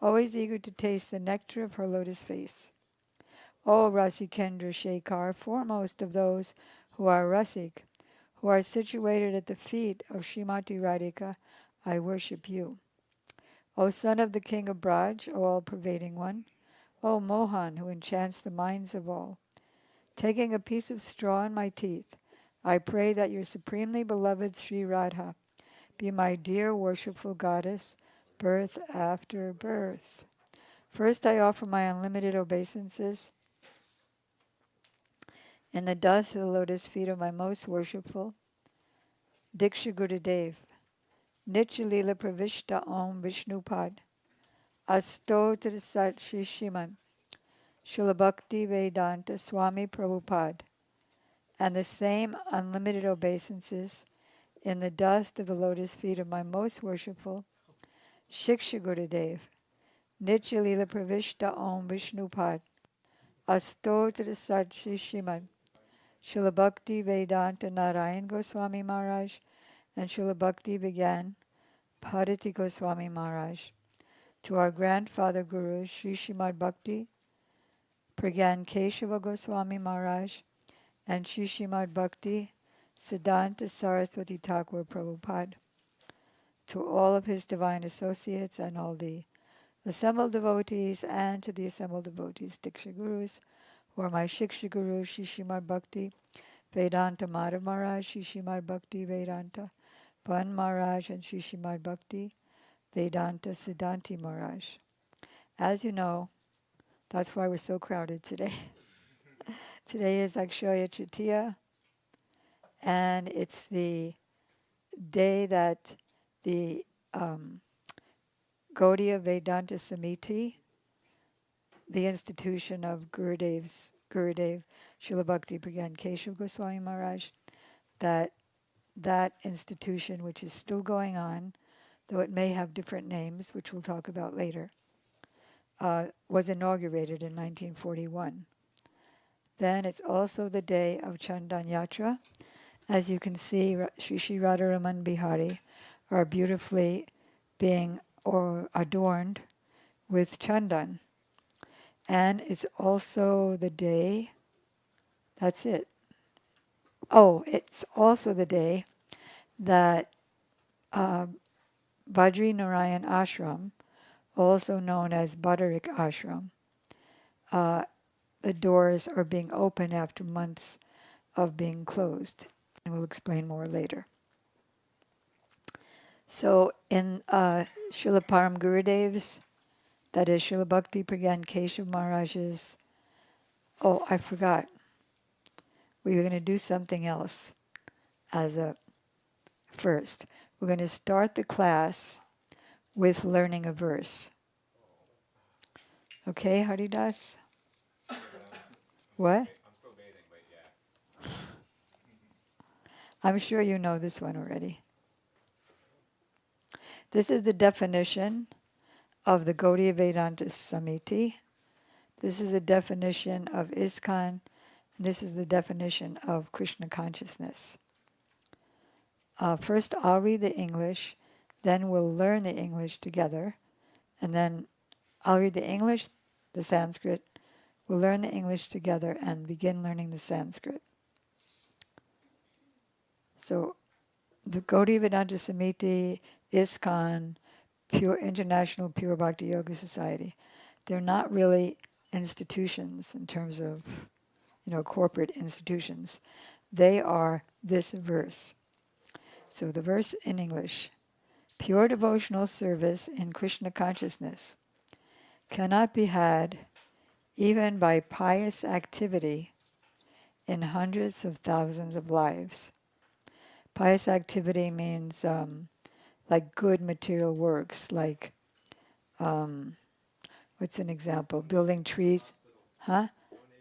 always eager to taste the nectar of her lotus face. O Rasikendra Shekhar, foremost of those who are Rasik, who are situated at the feet of Srimati Radhika, I worship you. O son of the king of Braj, O all-pervading one, O Mohan, who enchants the minds of all, taking a piece of straw in my teeth, I pray that your supremely beloved Sri Radha be my dear worshipful goddess, birth after birth. First I offer my unlimited obeisances in the dust of the lotus feet of my most worshipful Diksha Gurudev, Nitya Pravishta Om Vishnupad, Astotra Sat Shri Shiman, Srila Bhakti Vedanta Swami Prabhupada, and the same unlimited obeisances in the dust of the lotus feet of my most worshipful Shiksha Gurudev, Nitya Pravishta Om Vishnupad, Astotra Sat Shri Shiman, Srila Bhakti Vedanta Narayan Goswami Maharaj, and Srila Bhakti Vigyan Bharati Goswami Maharaj. To our grandfather Guru, Sri Srimad Bhakti Pragyan Keshava Goswami Maharaj, and Sri Srimad Bhakti Siddhanta Saraswati Thakur Prabhupada. To all of his divine associates and all the assembled devotees, and to the assembled devotees, Diksha Gurus, who are my Shiksha Gurus, Sri Srimad Bhakti Vedanta Madhav Maharaj, Sri Srimad Bhakti Vedanta Pan Maharaj, and Sri Srimad Bhakti Vedanta Siddhanti Maharaj. As you know, that's why we're so crowded today. Today is Akshaya Tritiya, and it's the day that the Gaudiya Vedanta Samiti, the institution of Gurudev Srila Bhakti Pragyan Keshav Goswami Maharaj, that institution, which is still going on, though it may have different names, which we'll talk about later, was inaugurated in 1941. Then it's also the day of Chandan Yatra. As you can see, Sri Sri Radharaman Bihari are beautifully being adorned with Chandan. And it's also the day, that's it. Oh, it's also the day that Badri Narayan Ashram, also known as Badarik Ashram, the doors are being opened after months of being closed. And we'll explain more later. So in Srila Param Gurudev's, that is Srila Bhakti Pragyan Keshav Maharaj's, oh, I forgot. We were going to do something else as a first. We're going to start the class with learning a verse. Okay, Haridas? What? I'm still bathing, but yeah. I'm sure you know this one already. This is the definition of the Gaudiya Vedanta Samiti. This is the definition of ISKCON. This is the definition of Krishna consciousness. First, I'll read the English, then we'll learn the English together, and then I'll read the English, the Sanskrit, we'll learn the English together and begin learning the Sanskrit. So, the Gaudiya Vedanta Samiti, ISKCON, Pure International Pure Bhakti Yoga Society, they're not really institutions in terms of, corporate institutions. They are this verse. So the verse in English: pure devotional service in Krishna consciousness cannot be had even by pious activity in hundreds of thousands of lives. Pious activity means like good material works, like, what's an example? Building trees, huh?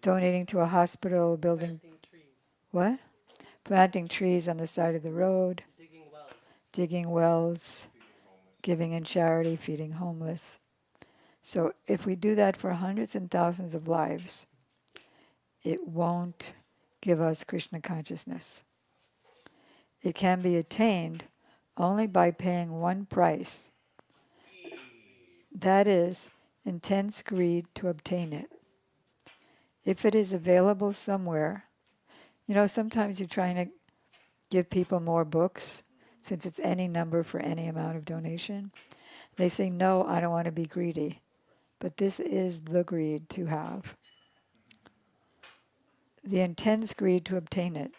Donating to a hospital, building... What? Planting trees on the side of the road. Digging wells. Giving in charity, feeding homeless. So if we do that for hundreds and thousands of lives, it won't give us Krishna consciousness. It can be attained only by paying one price. That is, intense greed to obtain it. If it is available somewhere, Sometimes you're trying to give people more books since it's any number for any amount of donation. They say, no, I don't want to be greedy. But this is the greed to have. The intense greed to obtain it.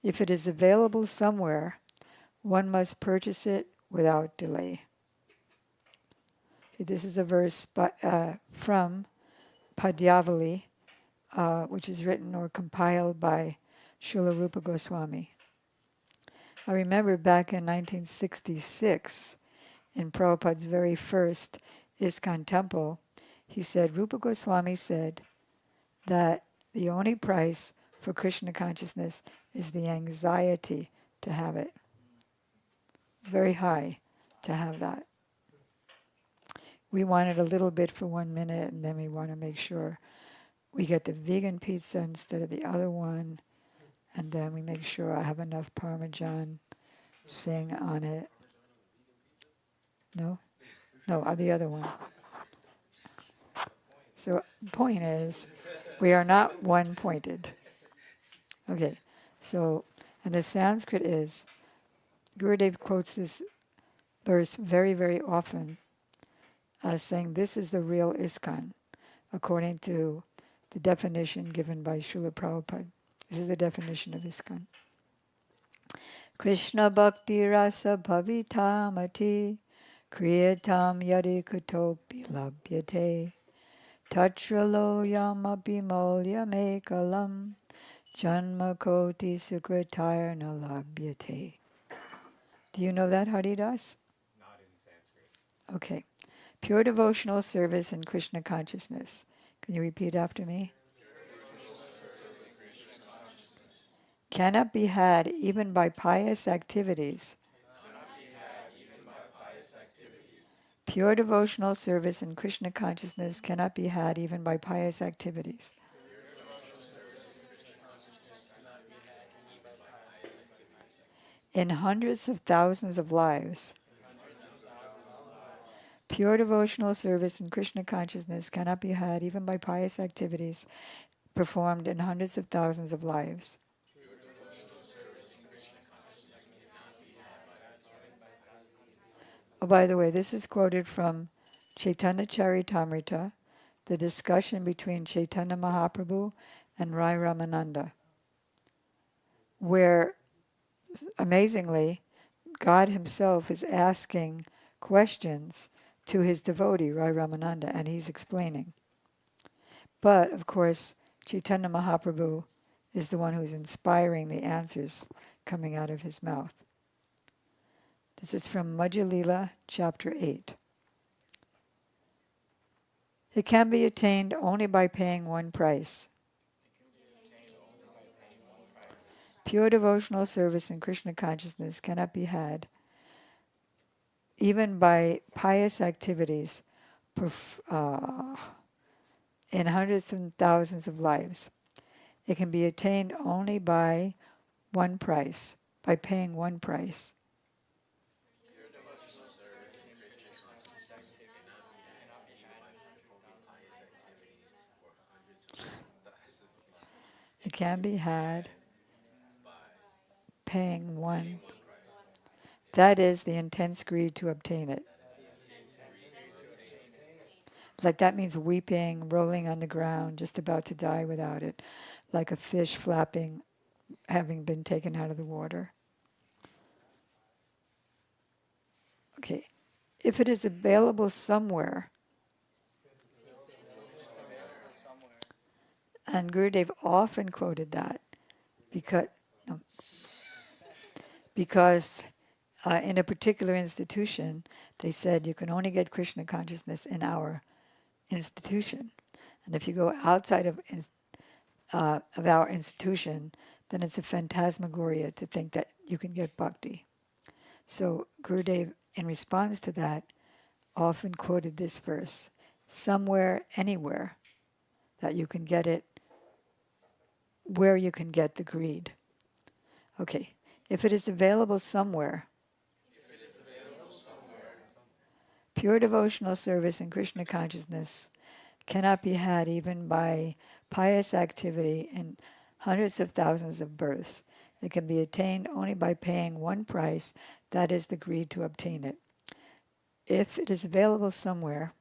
If it is available somewhere, one must purchase it without delay. Okay, this is a verse from Padyavali, which is written or compiled by Srila Rupa Goswami. I remember back in 1966, in Prabhupada's very first ISKCON temple, he said, Rupa Goswami said that the only price for Krishna consciousness is the anxiety to have it. It's very high to have that. We wanted a little bit for 1 minute, and then we want to make sure we get the vegan pizza instead of the other one, and then we make sure I have enough Parmesan thing on it. No? No, the other one. So the point is, we are not one-pointed. Okay, so, and the Sanskrit is, Gurudev quotes this verse very, very often as saying this is the real ISKCON, according to the definition given by Srila Prabhupada. This is the definition of ISKCON. Krishna Bhakti Rasa Bhavitamati Kriyatam Yadi Kutopi Labhyate Tatralo Yamapi Molya Mekalam Janma Koti Sukritarna Labhyate. Do you know that, Haridas? Not in Sanskrit. Okay. Pure devotional service in Krishna consciousness. Can you repeat after me? Cannot be had even by pious activities. Pure devotional service in Krishna consciousness cannot be had even by pious activities. In hundreds of thousands of lives. Pure devotional service in Krishna consciousness cannot be had even by pious activities performed in hundreds of thousands of lives. Oh, by the way, this is quoted from Chaitanya Charitamrita, the discussion between Chaitanya Mahaprabhu and Rai Ramananda, where, amazingly, God himself is asking questions to his devotee, Rai Ramananda, and he's explaining. But, of course, Chaitanya Mahaprabhu is the one who's inspiring the answers coming out of his mouth. This is from Madhya Lila, chapter 8. It can be attained only by paying one price. Pure devotional service in Krishna consciousness cannot be had even by pious activities in hundreds and thousands of lives. It can be attained only by one price, by paying one price. It can be had paying one. That is the intense greed to obtain it. Like that means weeping, rolling on the ground, just about to die without it, like a fish flapping, having been taken out of the water. Okay, if it is available somewhere, and Gurudev often quoted that, because in a particular institution, they said you can only get Krishna consciousness in our institution. And if you go outside of our institution, then it's a phantasmagoria to think that you can get bhakti. So Gurudev, in response to that, often quoted this verse, somewhere, anywhere, that you can get it, where you can get the greed. Okay, if it is available somewhere, pure devotional service in Krishna consciousness cannot be had even by pious activity in hundreds of thousands of births. It can be attained only by paying one price, that is the greed to obtain it. If it is available somewhere,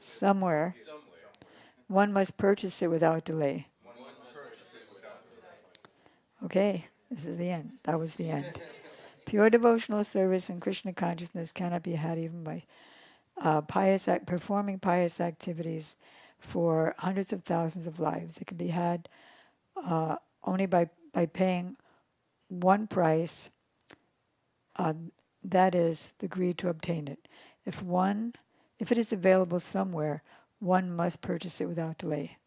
somewhere, one must purchase it without delay. Okay, this is the end. That was the end. Pure devotional service and Krishna consciousness cannot be had even by performing pious activities for hundreds of thousands of lives. It can be had only by paying one price, that is the greed to obtain it. If it is available somewhere, one must purchase it without delay.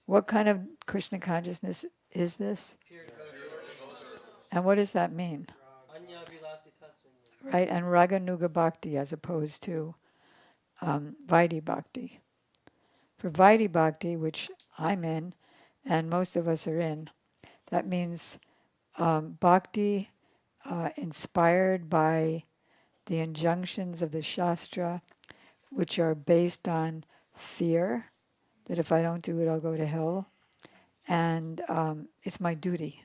What kind of Krishna consciousness is this? And what does that mean? Right, and Raganuga Bhakti as opposed to Vaidhi Bhakti. For Vaidhi Bhakti, which I'm in, and most of us are in, that means Bhakti inspired by the injunctions of the Shastra, which are based on fear, that if I don't do it, I'll go to hell. And it's my duty.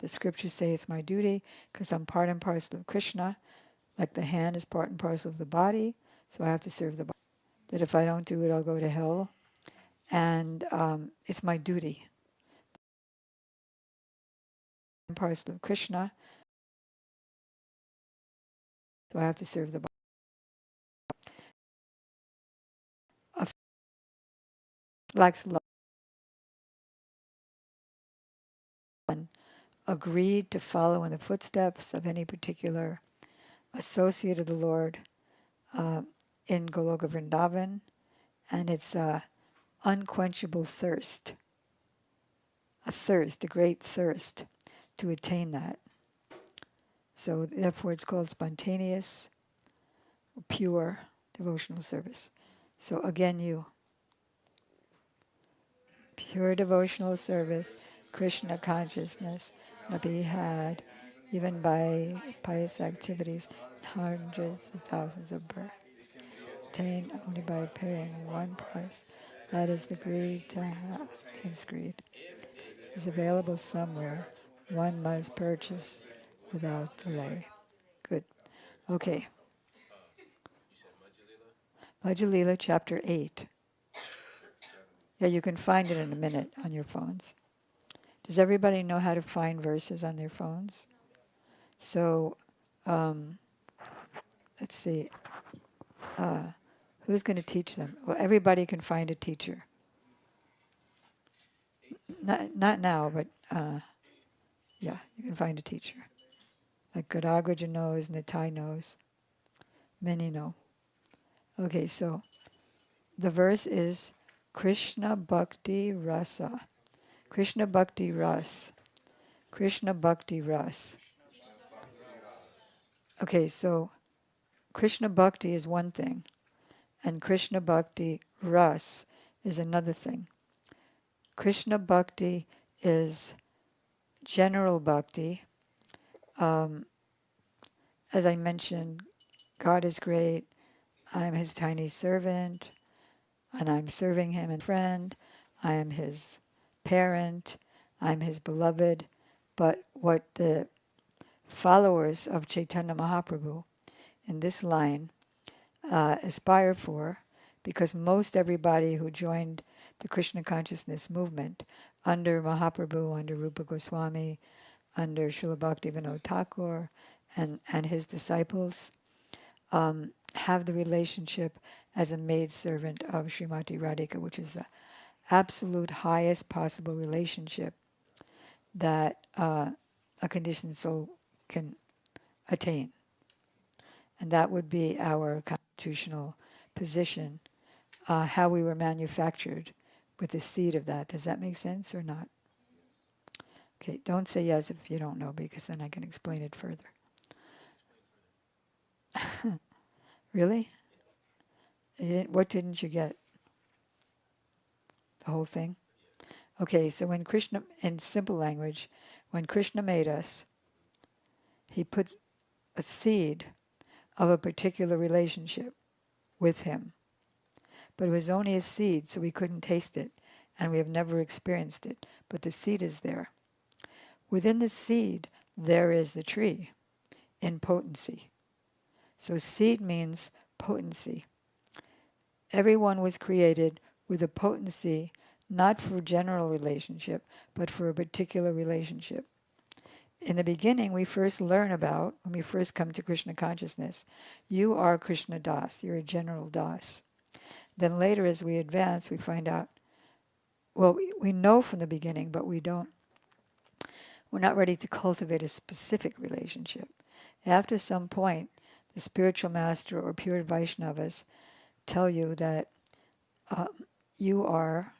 The scriptures say it's my duty because I'm part and parcel of Krishna, like the hand is part and parcel of the body, so I have to serve the body. That if I don't do it, I'll go to hell. And it's my duty. I'm parcel of Krishna, so I have to serve the body. Lacks love. Agreed to follow in the footsteps of any particular associate of the Lord in Goloka Vrindavan, and it's unquenchable thirst, a great thirst to attain that. So therefore it's called spontaneous, pure devotional service. So again, pure devotional service, Krishna consciousness, cannot be had even by pious activities, hundreds of thousands of births, attained only by paying one price. That is the greed to have. Against greed is available somewhere. One must purchase without delay. Good. Okay. Bhajalila, chapter 8. Yeah, you can find it in a minute on your phones. Does everybody know how to find verses on their phones? So, let's see. Who's going to teach them? Well, everybody can find a teacher. Not now, but yeah, you can find a teacher. Like Gadagraja knows, Nitai knows. Many know. Okay, so the verse is Krishna Bhakti Rasa. Krishna Bhakti Ras. Krishna Bhakti Ras. Okay, so Krishna Bhakti is one thing, and Krishna Bhakti Ras is another thing. Krishna Bhakti is general bhakti. As I mentioned, God is great. I'm his tiny servant, and I'm serving him and friend. I am his parent. I'm his beloved. But what the followers of Chaitanya Mahaprabhu in this line aspire for, because most everybody who joined the Krishna consciousness movement under Mahaprabhu, under Rupa Goswami, under Srila Bhaktivinoda Thakur, and his disciples, have the relationship as a maidservant of Srimati Radhika, which is the absolute highest possible relationship that a conditioned soul can attain. And that would be our constitutional position, how we were manufactured with the seed of that. Does that make sense or not? Okay, don't say yes if you don't know, because then I can explain it further. Really? What didn't you get? The whole thing? Okay, so when Krishna, in simple language, when Krishna made us, he put a seed of a particular relationship with him. But it was only a seed, so we couldn't taste it, and we have never experienced it. But the seed is there. Within the seed, there is the tree in potency. So seed means potency. Everyone was created with a potency, not for general relationship, but for a particular relationship. In the beginning, we first learn about, when we first come to Krishna consciousness, you are Krishna Das, you're a general Das. Then later, as we advance, we find out, well, we know from the beginning, but we're not ready to cultivate a specific relationship. After some point, the spiritual master or pure Vaishnavas tell you that you are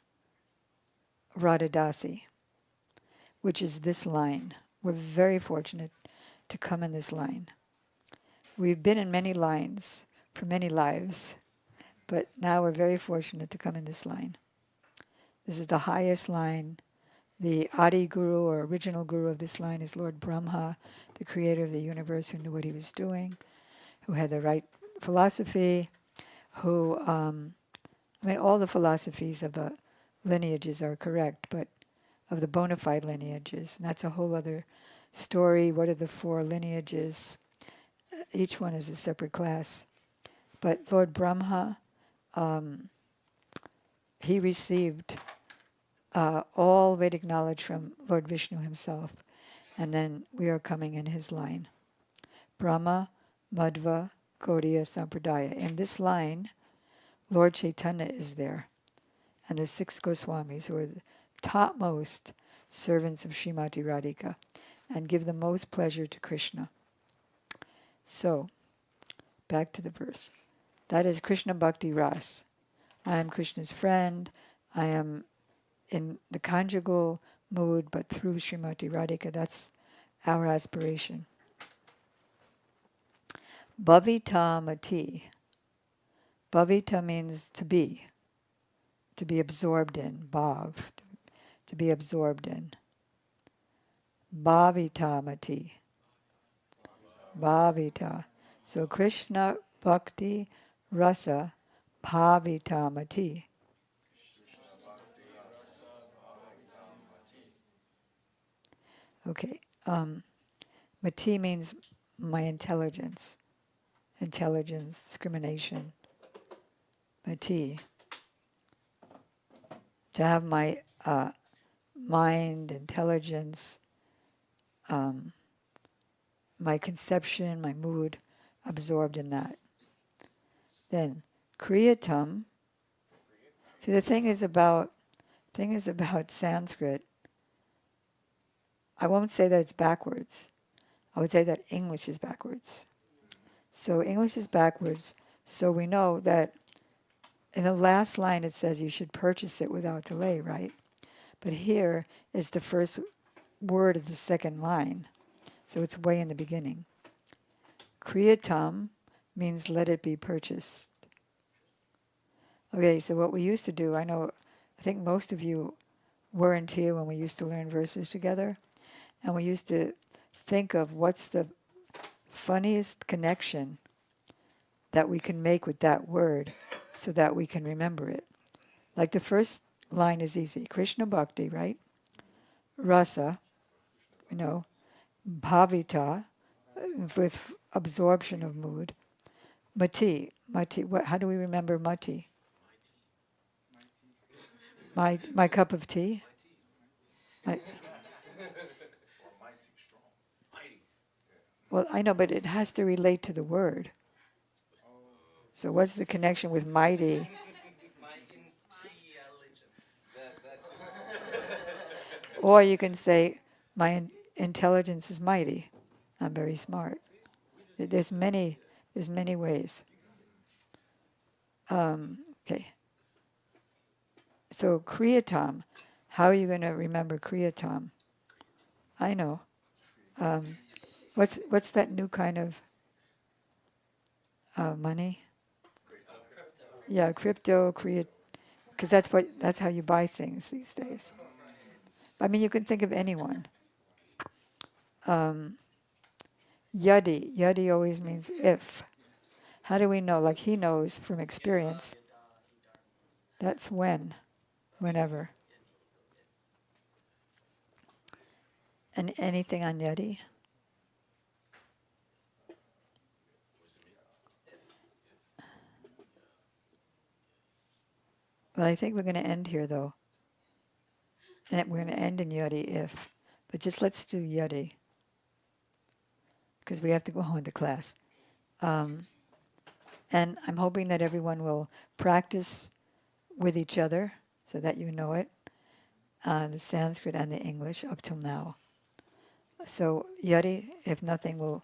Radha Dasi, which is this line. We're very fortunate to come in this line. We've been in many lines for many lives, but now we're very fortunate to come in this line. This is the highest line. The Adi Guru or original Guru of this line is Lord Brahma, the creator of the universe, who knew what he was doing, who had the right philosophy, who, all the philosophies of the lineages are correct, but of the bona fide lineages, and that's a whole other story. What are the four lineages? Each one is a separate class. But Lord Brahma, he received all Vedic knowledge from Lord Vishnu himself, and then we are coming in his line. Brahma, Madhva, Gaudiya, Sampradaya. In this line, Lord Chaitanya is there, and the 6 Goswamis, who are the topmost servants of Srimati Radhika, and give the most pleasure to Krishna. So, back to the verse. That is Krishna Bhakti Ras. I am Krishna's friend. I am in the conjugal mood, but through Srimati Radhika. That's our aspiration. Bhavita Mati. Bhavita means to be absorbed in. Bhav, to be absorbed in. Bhavita Mati. Bhavita. So Krishna Bhakti Rasa Bhavita Mati. Okay. Mati means my intelligence. Intelligence, discrimination. Mati. To have my mind, intelligence, my conception, my mood absorbed in that. Then Kriyatam. See, the thing is about Sanskrit. I won't say that it's backwards. I would say that English is backwards. So English is backwards. So we know that in the last line it says you should purchase it without delay, right? But here is the first word of the second line. So it's way in the beginning. Kriyatam means let it be purchased. Okay, so what we used to do, I think most of you weren't here when we used to learn verses together, and we used to think of what's the funniest connection that we can make with that word so that we can remember it. Like the first line is easy. Krishna Bhakti, right? Rasa, Bhavita, with absorption of mood. Mati, how do we remember Mati? My cup of tea? Well, I know, but it has to relate to the word. So what's the connection with mighty? Or you can say, my intelligence is mighty. I'm very smart. There's many ways. Okay. So Kriyatam, how are you going to remember Kriyatam? I know. What's that new kind of money? Yeah, crypto, because that's how you buy things these days. I mean, you can think of anyone. Yadi always means if. How do we know? Like he knows from experience. That's whenever. And anything on Yadi? But I think we're going to end here, though. And we're going to end in Yadi if. But just let's do Yadi. Because we have to go home to class. And I'm hoping that everyone will practice with each other so that you know it, the Sanskrit and the English up till now. So Yadi, if nothing, will...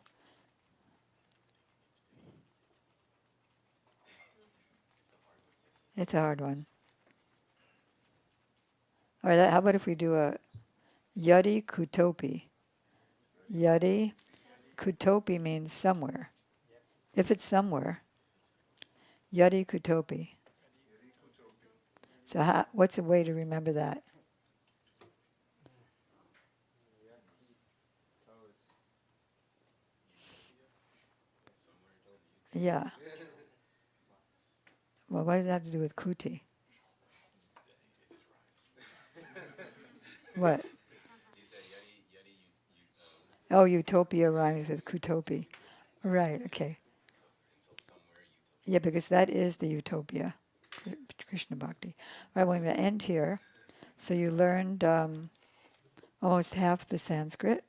It's a hard one. All right, how about if we do a Yadi Kutopi? Yadi Kutopi means somewhere. If it's somewhere, Yadi Kutopi. So what's a way to remember that? Yeah. Well, what does that have to do with Kuti? What? Oh, utopia rhymes with kutopi. Right, okay. Yeah, because that is the utopia, Krishna Bhakti. All right, well, I'm going to end here. So you learned almost half the Sanskrit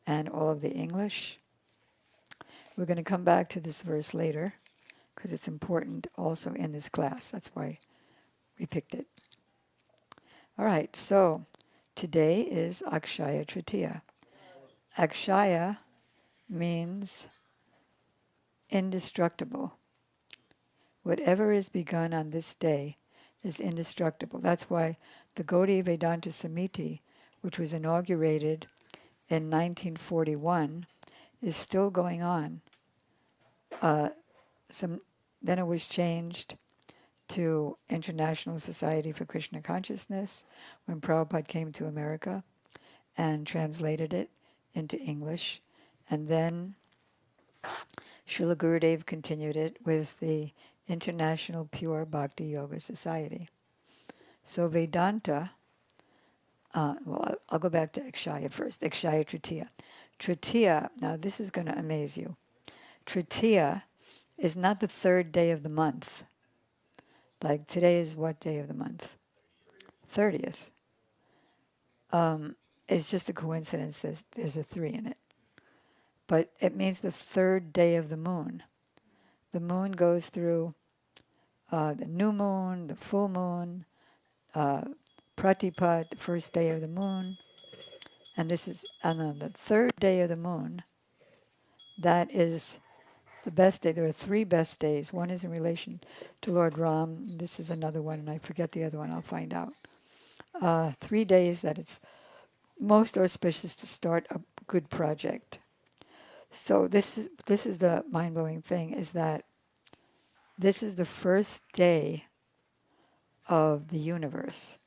and all of the English. We're going to come back to this verse later because it's important also in this class. That's why we picked it. All right, so today is Akshaya Tritiya. Akshaya means indestructible. Whatever is begun on this day is indestructible. That's why the Gaudiya Vedanta Samiti, which was inaugurated in 1941, is still going on. Then it was changed to International Society for Krishna Consciousness when Prabhupada came to America and translated it into English. And then Srila Gurudev continued it with the International Pure Bhakti Yoga Society. So Vedanta, I'll go back to Akshaya first, Akshaya Tritiya. Tritiya, now this is going to amaze you. Tritiya is not the third day of the month. Like today is what day of the month? 30th. It's just a coincidence that there's a 3 in it. But it means the third day of the moon. The moon goes through the new moon, the full moon, Pratipat, the first day of the moon. And this is on the third day of the moon. That is the best day. There are 3 best days. One is in relation to Lord Ram. This is another one, and I forget the other one. I'll find out. 3 days that it's most auspicious to start a good project. So this is the mind-blowing thing, is that this is the first day of the universe.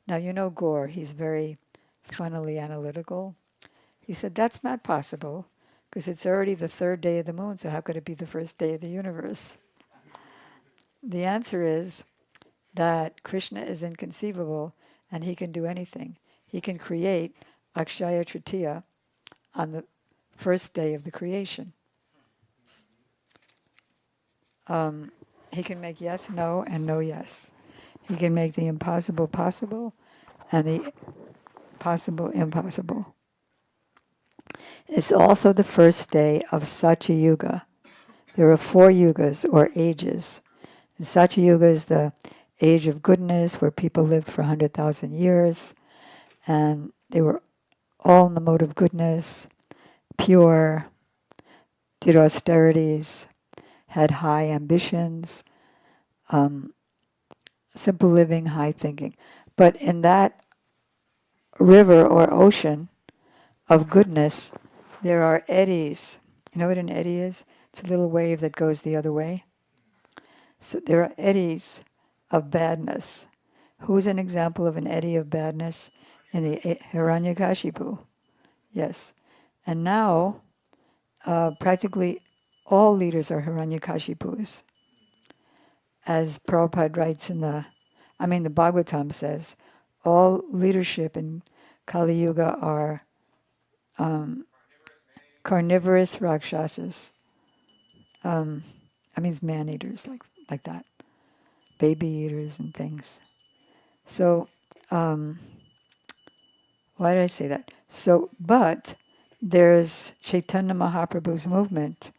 Now, you know Gore, he's very funnily analytical. He said, that's not possible, because it's already the third day of the moon, so how could it be the first day of the universe? The answer is that Krishna is inconceivable, and he can do anything. He can create Akshaya Tritiya on the first day of the creation. He can make yes, no, and no, yes. He can make the impossible possible and the possible impossible. It's also the first day of Satya Yuga. There are 4 yugas or ages. And Satya Yuga is the age of goodness where people live for 100,000 years. and they were all in the mode of goodness, pure, did austerities, had high ambitions, um, simple living, high thinking. But in that river or ocean of goodness, there are eddies. You know what an eddy is? It's a little wave that goes the other way. So there are eddies of badness. Who's an example of an eddy of badness? In the Hiranyakashipu. Yes. And now, practically all leaders are Hiranyakashipus. As Prabhupada writes the Bhagavatam says, all leadership in Kali Yuga are carnivorous rakshasas. That means man-eaters, like that. Baby eaters and things. So, why did I say that? So, but there's Chaitanya Mahaprabhu's movement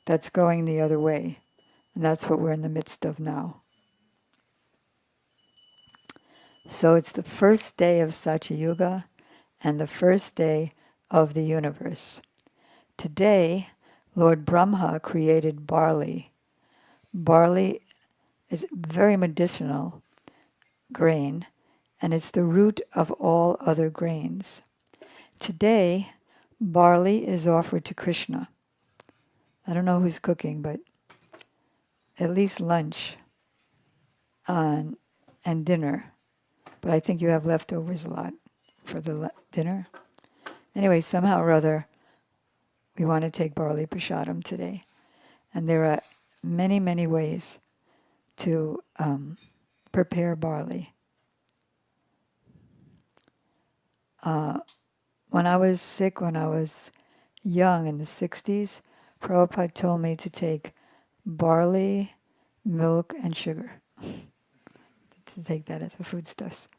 that's going the other way. And that's what we're in the midst of now. So it's the first day of Satya Yuga and the first day of the universe. Today, Lord Brahma created barley. Barley is very medicinal grain, and it's the root of all other grains. Today, barley is offered to Krishna. I don't know who's cooking, but at least lunch and dinner. But I think you have leftovers a lot for the dinner. Anyway, somehow or other, we want to take barley prasadam today. And there are many, many ways to prepare barley. When I was sick, when I was young in the 60s, Prabhupada told me to take barley, milk, and sugar. To take that as a foodstuffs.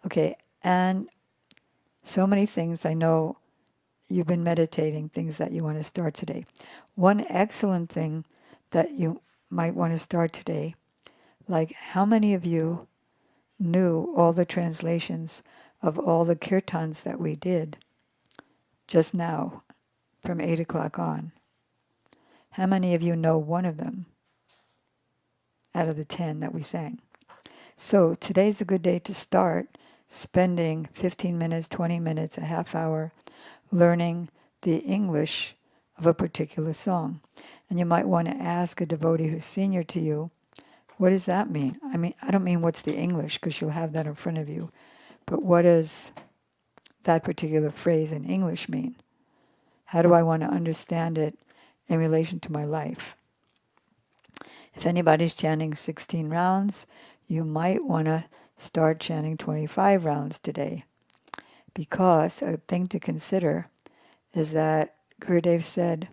Okay, and so many things I know you've been meditating, things that you want to start today. One excellent thing that you might want to start today, like how many of you knew all the translations of all the kirtans that we did just now from 8 o'clock on? How many of you know one of them out of the 10 that we sang? So today's a good day to start spending 15 minutes, 20 minutes, a half hour learning the English of a particular song. And you might want to ask a devotee who's senior to you, what does that mean? I don't mean what's the English, because you'll have that in front of you, but what does that particular phrase in English mean? How do I want to understand it in relation to my life? If anybody's chanting 16 rounds, you might want to start chanting 25 rounds today. Because a thing to consider is that Gurudev said,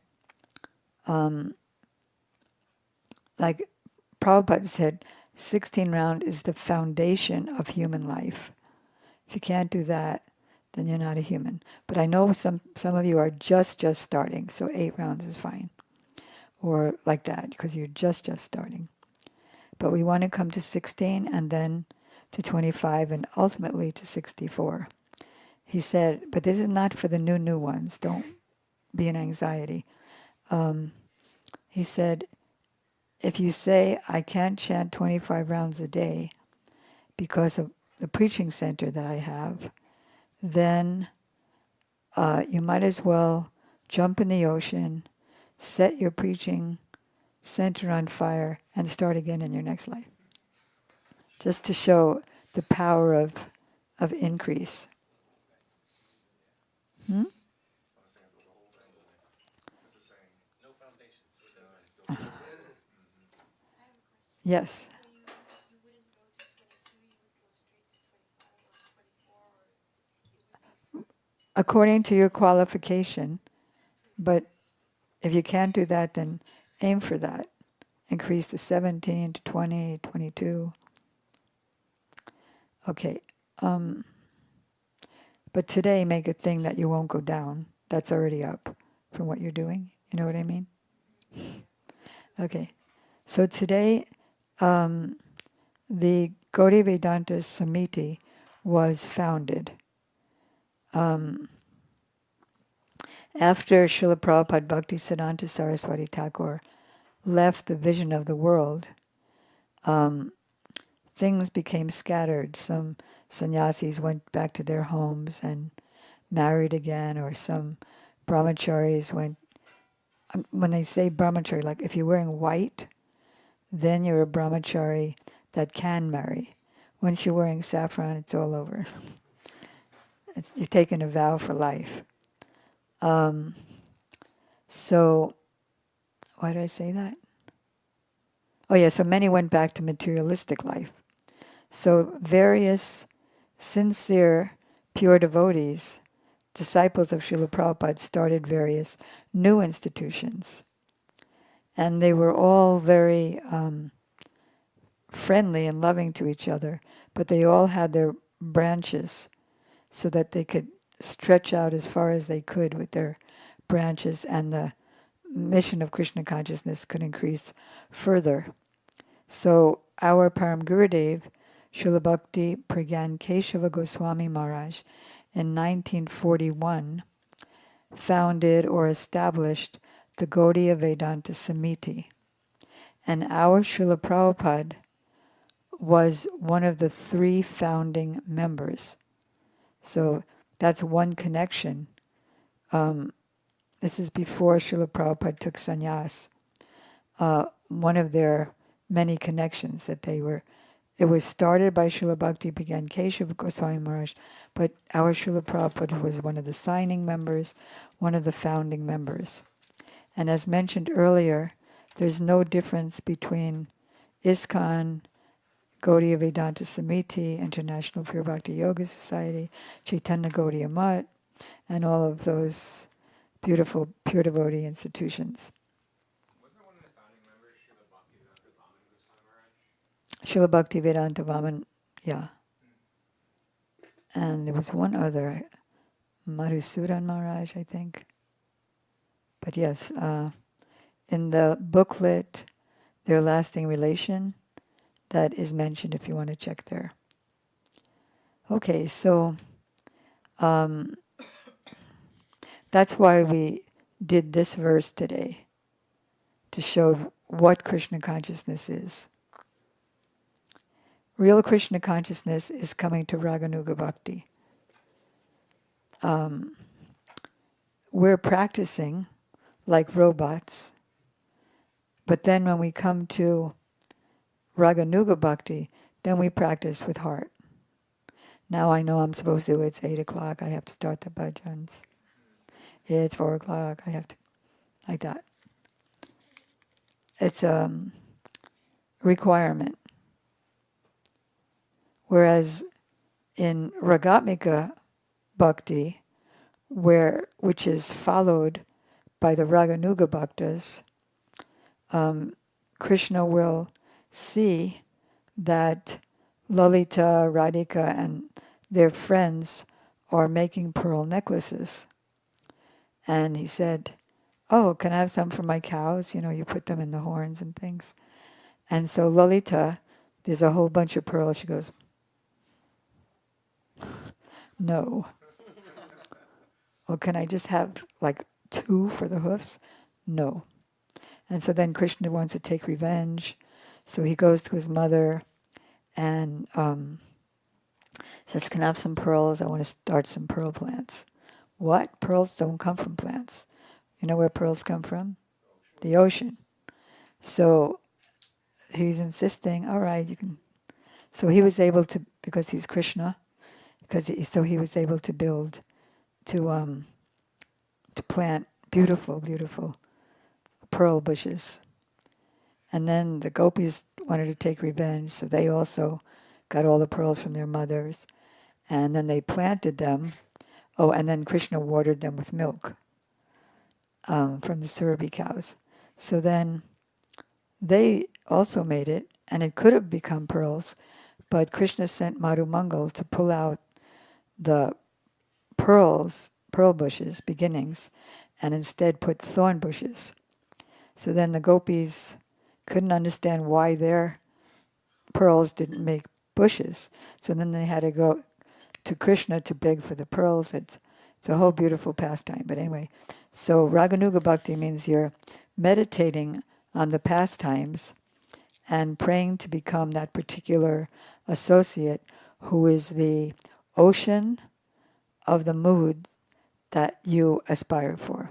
like Prabhupada said, 16 round is the foundation of human life. If you can't do that, then you're not a human. But I know some of you are just starting, so 8 rounds is fine. Or like that, because you're just starting. But we want to come to 16 and then to 25 and ultimately to 64. He said, but this is not for the new ones. Don't be in anxiety. He said, if you say, I can't chant 25 rounds a day because of the preaching center that I have, then you might as well jump in the ocean, set your preaching center on fire, and start again in your next life. Just to show the power of increase. Yes. According to your qualification, but if you can't do that, then aim for that. Increase to 17, to 20, 22. Okay. But today, make a thing that you won't go down. That's already up from what you're doing. You know what I mean? Okay. So today, the Gaudiya Vedanta Samiti was founded. After Srila Prabhupada Bhaktisiddhanta Saraswati Thakur left the vision of the world, things became scattered. Some sannyasis went back to their homes and married again, or some brahmacharis went. When they say brahmachari, like if you're wearing white, then you're a brahmachari that can marry. Once you're wearing saffron, it's all over. You've taken a vow for life. So, why did I say that? Oh yeah, so many went back to materialistic life. So various sincere, pure devotees, disciples of Srila Prabhupada, started various new institutions. And they were all very friendly and loving to each other, but they all had their branches so that they could stretch out as far as they could with their branches, and the mission of Krishna consciousness could increase further. So our Param Gurudev, Srila Bhakti Pragyan Keshava Goswami Maharaj, in 1941, founded or established the Gaudiya Vedanta Samiti. And our Srila Prabhupada was one of the 3 founding members. So that's one connection. This is before Srila Prabhupada took sannyas. One of their many connections that they were. It was started by Srila Bhakti Pragyan Keshava Goswami Maharaj, but our Srila Prabhupada was one of the signing members, one of the founding members. And as mentioned earlier, there's no difference between ISKCON, Gaudiya Vedanta Samiti, International Pure Bhakti Yoga Society, Chaitanya Gaudiya Mutt, and all of those beautiful pure devotee institutions. Wasn't one of the founding members Srila Bhaktivedanta Vaman Goswami Maharaj? Srila Bhaktivedanta Vaman, yeah. And there was one other, Madhusudan Maharaj, I think. But yes, in the booklet, Their Lasting Relation, that is mentioned if you want to check there. Okay, so that's why we did this verse today, to show what Krishna consciousness is. Real Krishna consciousness is coming to Raganuga Bhakti. We're practicing like robots, but then when we come to Raganuga Bhakti, then we practice with heart. Now I know I'm supposed to, it's 8 o'clock, I have to start the bhajans. It's 4 o'clock, I have to, like that. It's a requirement. Whereas in Ragatmika Bhakti, which is followed by the Raganuga Bhaktas, Krishna will see that Lalita, Radhika, and their friends are making pearl necklaces. And he said, oh, can I have some for my cows? You put them in the horns and things. And so Lalita, there's a whole bunch of pearls. She goes, no. Well, can I just have like 2 for the hoofs? No. And so then Krishna wants to take revenge. So he goes to his mother and says, can I have some pearls? I want to start some pearl plants. What? Pearls don't come from plants. You know where pearls come from? The ocean. So he's insisting, all right, you can. So he was able to, because he's Krishna, so he was able to build, to plant beautiful, beautiful pearl bushes. And then the gopis wanted to take revenge, so they also got all the pearls from their mothers. And then they planted them. Oh, and then Krishna watered them with milk from the Surabhi cows. So then they also made it, and it could have become pearls, but Krishna sent Madhu Mangal to pull out the pearl bushes, beginnings, and instead put thorn bushes. So then the gopis couldn't understand why their pearls didn't make bushes. So then they had to go to Krishna to beg for the pearls. It's a whole beautiful pastime. But anyway, so Raganuga Bhakti means you're meditating on the pastimes and praying to become that particular associate who is the ocean of the mood that you aspire for.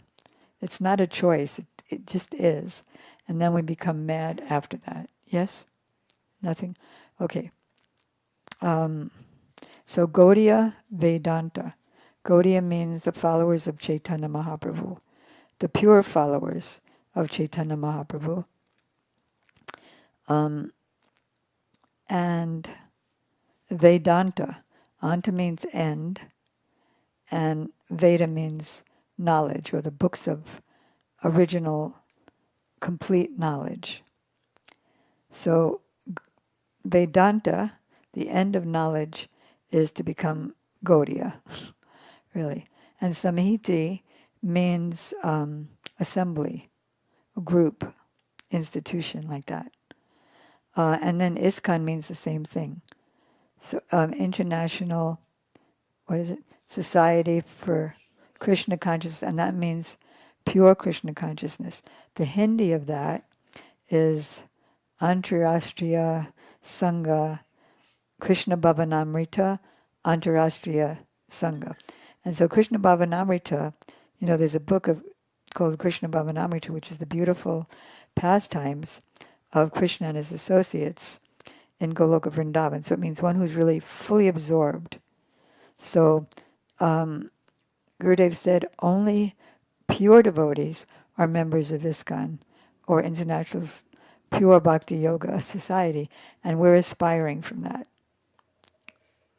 It's not a choice, it just is. And then we become mad after that. Yes? Nothing? Okay. So Gaudiya Vedanta. Gaudiya means the followers of Chaitanya Mahaprabhu, the pure followers of Chaitanya Mahaprabhu. And Vedanta. Anta means end, and Veda means knowledge, or the books of original, complete knowledge. So Vedanta, the end of knowledge, is to become Gaudiya, really. And Samhiti means assembly, group, institution, like that. And then ISKCON means the same thing. So International, what is it? Society for Krishna Consciousness, and that means pure Krishna consciousness. The Hindi of that is Antarashtriya Sangha Krishna Bhavanamrita Antarashtriya Sangha. And so Krishna Bhavanamrita, there's a book called Krishna Bhavanamrita, which is the beautiful pastimes of Krishna and his associates in Goloka Vrindavan. So it means one who's really fully absorbed. So Gurudev said only pure devotees are members of ISKCON, or International Pure Bhakti Yoga Society, and we're aspiring from that.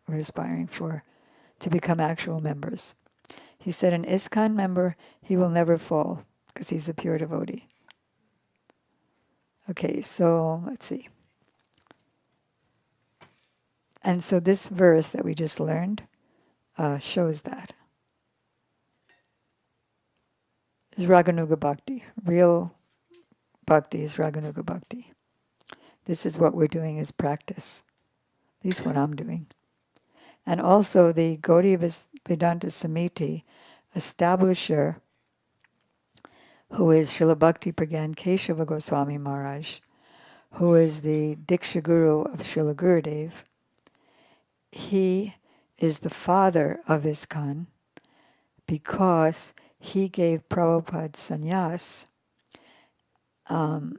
We're aspiring to become actual members. He said an ISKCON member, he will never fall, because he's a pure devotee. Okay, so let's see. And so this verse that we just learned shows that. Is Raganuga Bhakti. Real Bhakti is Raganuga Bhakti. This is what we're doing as practice. At least what I'm doing. And also the Gaudiya Vedanta Samiti establisher, who is Srila Bhakti Pragyan Keshava Goswami Maharaj, who is the Diksha Guru of Srila Gurudev. He is the father of ISKCON because he gave Prabhupada sannyas, and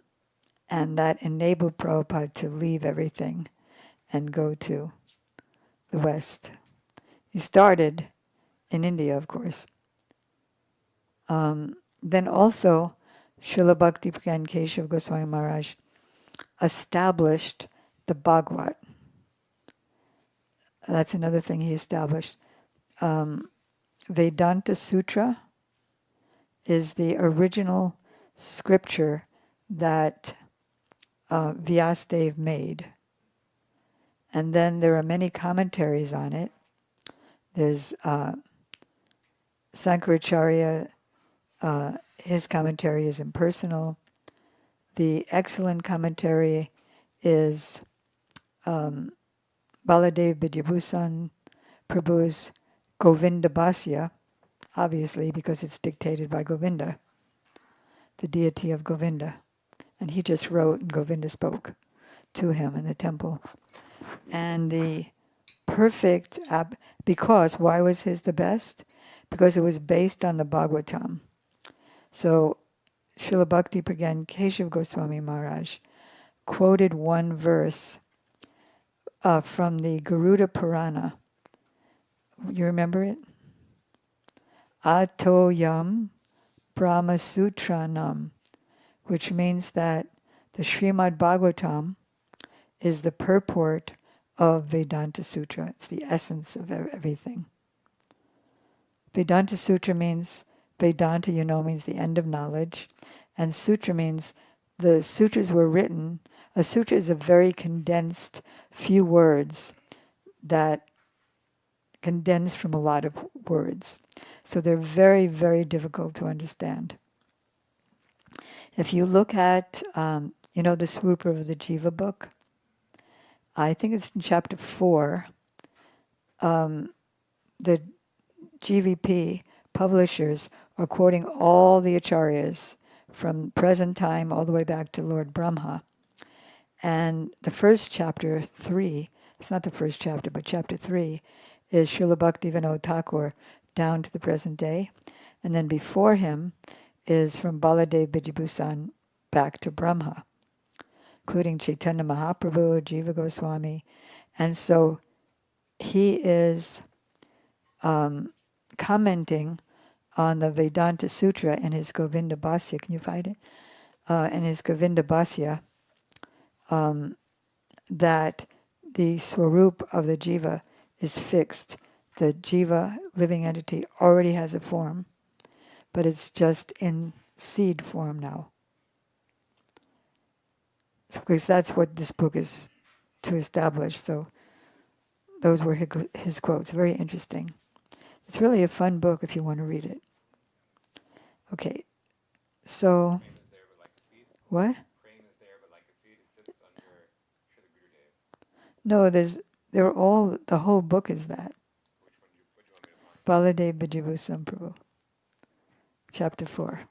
that enabled Prabhupada to leave everything and go to the West. He started in India, of course. Then also, Srila Bhakti Pragyan Keshav Goswami Maharaj established the Bhagavad. That's another thing he established. Vedanta Sutra is the original scripture that Vyasadeva made. And then there are many commentaries on it. There's Sankaracharya, his commentary is impersonal. The excellent commentary is Baladev Vidyabhusan Prabhu's Govinda Bhasya, obviously because it's dictated by Govinda, the deity of Govinda. And he just wrote and Govinda spoke to him in the temple. And the perfect, because why was his the best? Because it was based on the Bhagavatam. So Srila Bhakti Pragyan Keshav Goswami Maharaj quoted one verse from the Garuda Purana. You remember it? Atoyam Brahma Sutranam, which means that the Srimad Bhagavatam is the purport of Vedanta Sutra. It's the essence of everything. Vedanta Sutra means, Vedanta, means the end of knowledge. And Sutra means the sutras were written. A sutra is a very condensed few words that condense from a lot of words. So they're very, very difficult to understand. If you look at, the Swarupa of the Jiva book, I think it's in chapter 4, the GVP publishers are quoting all the acharyas from present time all the way back to Lord Brahma. And the first chapter 3, it's not the first chapter, but chapter 3 is Srila Bhaktivinoda Thakur down to the present day. And then before him is from Baladev Bijibhusan back to Brahma, including Chaitanya Mahaprabhu, Jiva Goswami. And so he is commenting on the Vedanta Sutra in his Govinda Bhasya. Can you find it? In his Govinda Bhasya, that the swarup of the jiva is fixed. The jiva, living entity, already has a form, but it's just in seed form now. So, because that's what this book is to establish. So those were his quotes. Very interesting. It's really a fun book if you want to read it. Okay, so Prem is there, but like a seed. what? Prem is there, but like a seed. It sits under Srila Gurudev. No, the whole book is that. Which one do you want me to find? Baladev Bijibhusam Prabhu, chapter 4.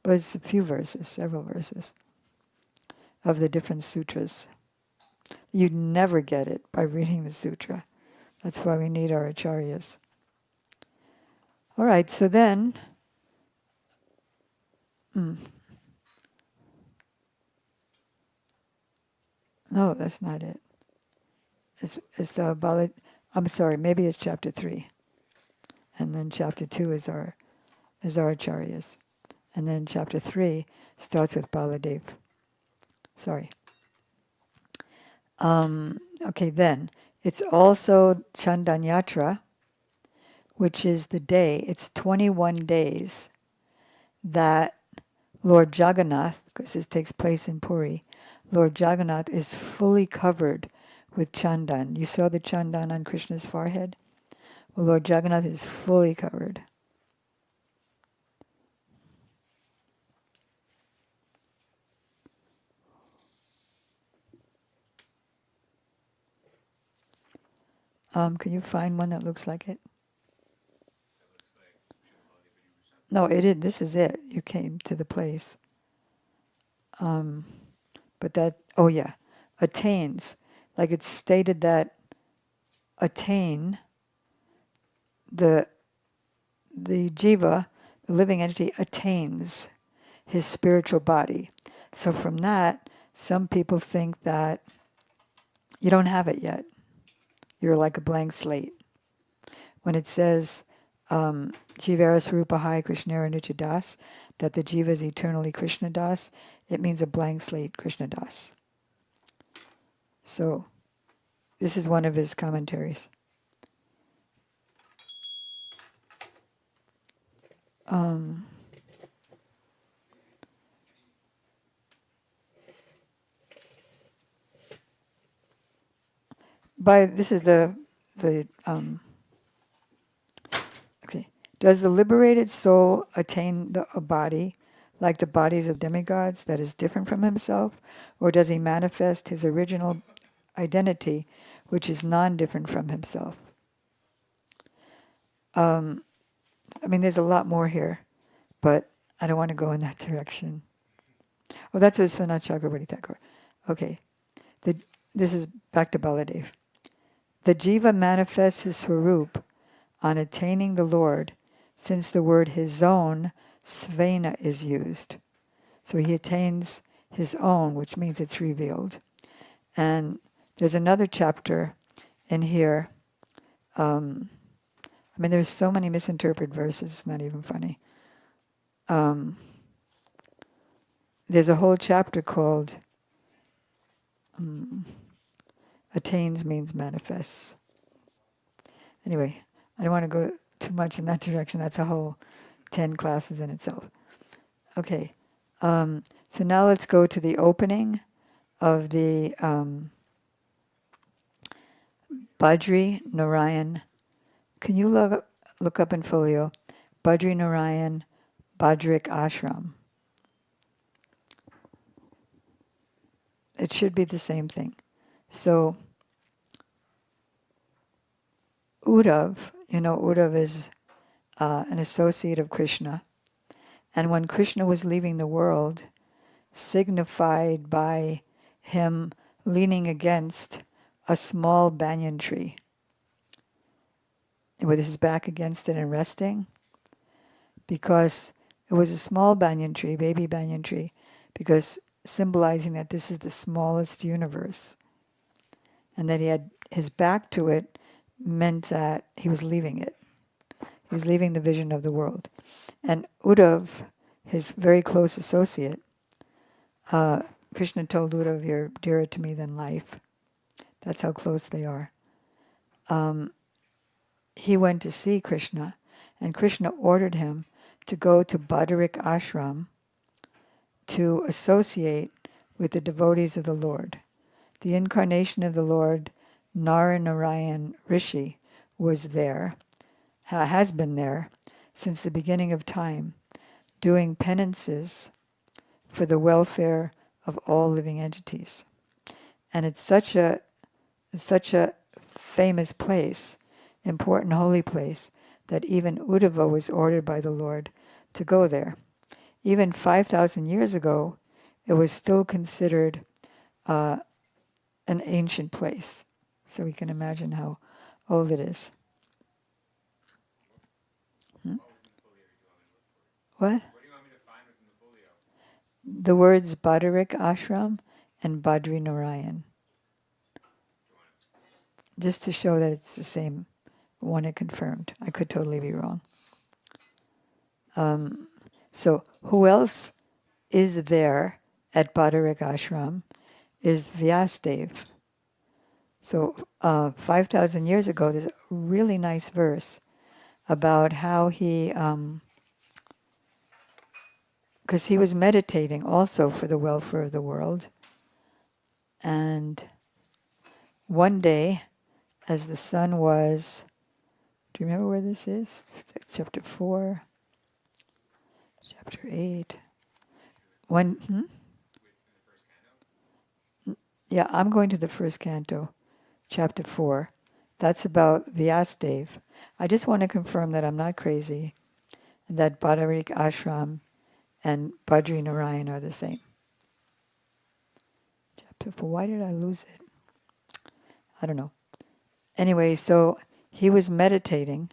But it's a few verses, several verses, of the different sutras. You'd never get it by reading the sutra. That's why we need our acharyas. All right, so then, no, that's not it. It's I'm sorry, maybe it's chapter 3. And then chapter 2 is our acharyas. And then chapter 3 starts with Baladev. Sorry. Okay, then. It's also Chandanyatra, which is the day. It's 21 days that Lord Jagannath, because this takes place in Puri, Lord Jagannath is fully covered with chandan. You saw the chandan on Krishna's forehead? Well, Lord Jagannath is fully covered. Can you find one that looks like it? That looks like Srila Baladev Bijibhusan. No, it is. This is it. You came to the place. But that, oh yeah, attains. Like it's stated that attain, the jiva, the living entity, attains his spiritual body. So from that, some people think that you don't have it yet. You're like a blank slate. When it says, Jivara Swarupahai Krishnara Nitya Das, that the jiva is eternally Krishna Das, it means a blank slate Krishna Das. So, this is one of his commentaries. This is the okay. Does the liberated soul attain a body like the bodies of demigods that is different from himself, or does he manifest his original identity, which is non-different from himself? I mean, there's a lot more here, but I don't want to go in that direction. Oh, that's Vishwanath Chakrabarti Thakur. Okay, this is back to Baladev. The jiva manifests his swarup on attaining the Lord, since the word his own, svena, is used. So he attains his own, which means it's revealed. And there's another chapter in here. I mean, there's so many misinterpreted verses, it's not even funny. There's a whole chapter called attains means manifests. Anyway, I don't want to go too much in that direction. That's a whole 10 classes in itself. Okay, so now let's go to the opening of the Badri Narayan. Can you look up in folio, Badri Narayan Badrik Ashram? It should be the same thing. So, Uddhav, Uddhava is an associate of Krishna. And when Krishna was leaving the world, signified by him leaning against a small banyan tree, with his back against it and resting, because it was a small banyan tree, baby banyan tree, because symbolizing that this is the smallest universe, and that he had his back to it meant that he was leaving it. He was leaving the vision of the world. And Uddhav, his very close associate, Krishna told Uddhav, "You're dearer to me than life." That's how close they are. He went to see Krishna, and Krishna ordered him to go to Badarik Ashram to associate with the devotees of the Lord. The incarnation of the Lord, Narayan Rishi, was there, has been there since the beginning of time, doing penances for the welfare of all living entities. And it's such a famous place, important holy place, that even Uddhava was ordered by the Lord to go there. Even 5,000 years ago, it was still considered an ancient place. So we can imagine how old it is. What? What do you want me to find within the folio? The words Badarik Ashram and Badri Narayan. Just to show that it's the same one it confirmed. I could totally be wrong. So who else is there at Badarik Ashram is Vyasdev. So 5,000 years ago, there's a really nice verse about how he, because he was meditating also for the welfare of the world. And one day, as the sun was, do you remember where this is? Chapter 4, chapter 8. Yeah, I'm going to the first canto, chapter 4. That's about Vyasdev. I just want to confirm that I'm not crazy, and that Badarik Ashram and Badri Narayan are the same. Chapter 4, why did I lose it? I don't know. Anyway, so he was meditating,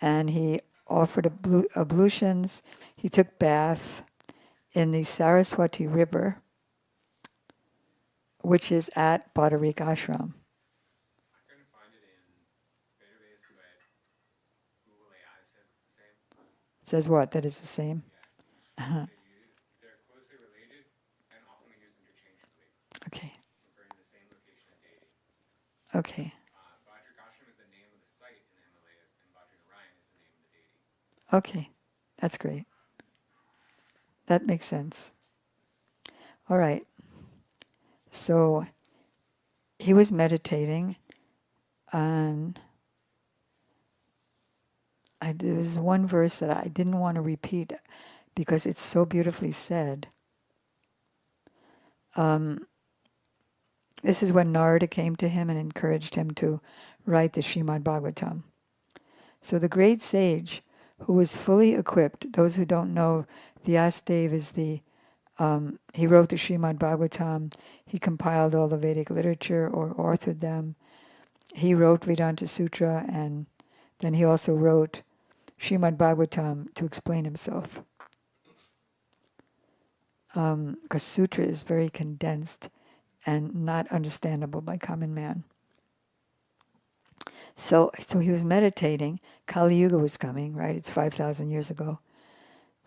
and he offered ablutions. He took bath in the Saraswati River, which is at Badarik Ashram. I couldn't find it in database, but Google AI says it's the same. Says what? That it's the same? Yeah. They're closely related and often used interchangeably, Okay. referring to the same location and deity. Okay. Bajrakashram is the name of the site in the Himalayas, and Bajranarayan is the name of the deity. Okay. That's great. That makes sense. All right. So he was meditating, and there was one verse that I didn't want to repeat because it's so beautifully said. This is when Narada came to him and encouraged him to write the Srimad Bhagavatam. So the great sage who was fully equipped, those who don't know, Vyasdev is he wrote the Srimad Bhagavatam, he compiled all the Vedic literature or authored them, he wrote Vedanta Sutra, and then he also wrote Srimad Bhagavatam to explain himself. Because Sutra is very condensed and not understandable by common man. So he was meditating. Kali Yuga was coming, right? It's 5,000 years ago.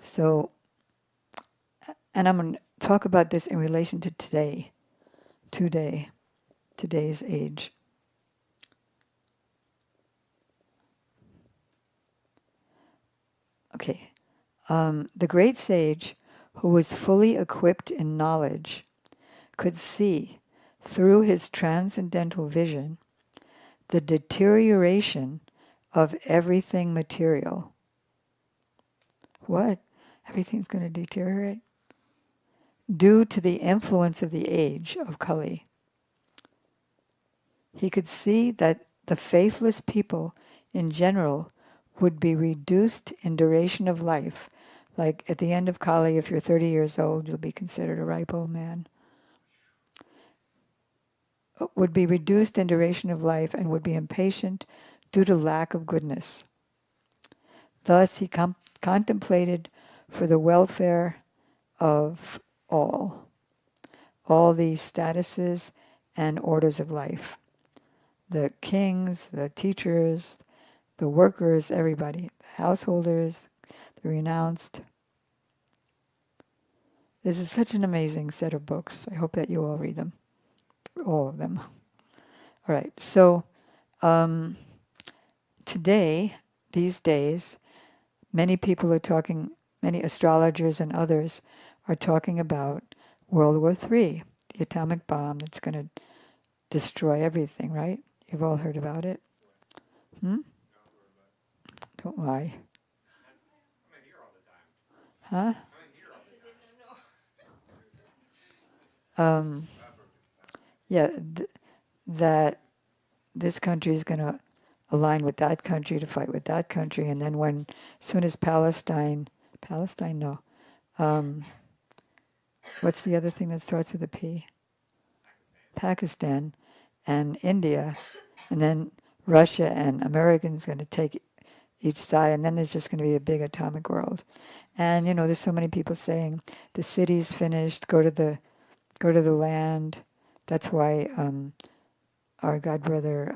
So, and I'm going to talk about this in relation to today's age. Okay. The great sage, who was fully equipped in knowledge, could see, through his transcendental vision, the deterioration of everything material. What? Everything's going to deteriorate? Due to the influence of the age of Kali. He could see that the faithless people in general would be reduced in duration of life. Like at the end of Kali, if you're 30 years old, you'll be considered a ripe old man. Would be reduced in duration of life and would be impatient due to lack of goodness. Thus he contemplated for the welfare of all the statuses and orders of life. The kings, the teachers, the workers, everybody, the householders, the renounced. This is such an amazing set of books. I hope that you all read them, all of them. All right, so today, these days, many people are talking, many astrologers and others are talking about World War III, the atomic bomb that's going to destroy everything, right? You've all heard about it. Don't lie. I'm in here all the time. Huh? I'm in here all the time. Yeah, that this country is going to align with that country to fight with that country, and then when, as soon as Palestine, no, what's the other thing that starts with a P? Pakistan and India, and then Russia and Americans going to take each side, and then there's just going to be a big atomic world. And there's so many people saying the city's finished. Go to the land. That's why our God brother,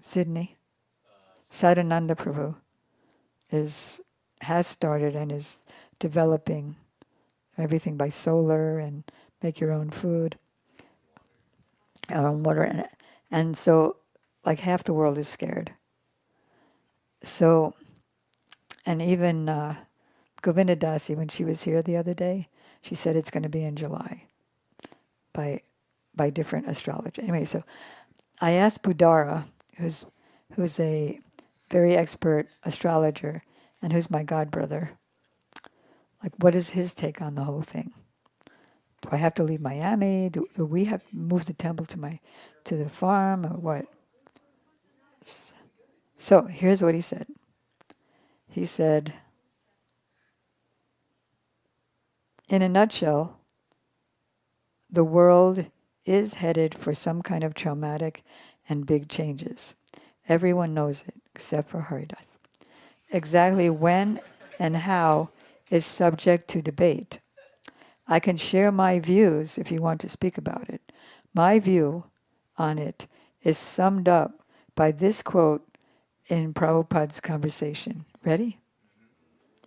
Sydney, Sadananda Prabhu, has started and is developing everything by solar and make your own food, our own water, and so like half the world is scared. So, and even Govinda Dasi, when she was here the other day, she said it's going to be in July by different astrology. Anyway, so I asked Budara, who's a very expert astrologer and who's my godbrother, like what is his take on the whole thing? Do I have to leave Miami? Do we have to move the temple to the farm or what? So here's what he said. He said, in a nutshell, the world is headed for some kind of traumatic and big changes. Everyone knows it, except for Haridas. Exactly when and how is subject to debate. I can share my views if you want to speak about it. My view on it is summed up by this quote in Prabhupada's conversation. Ready?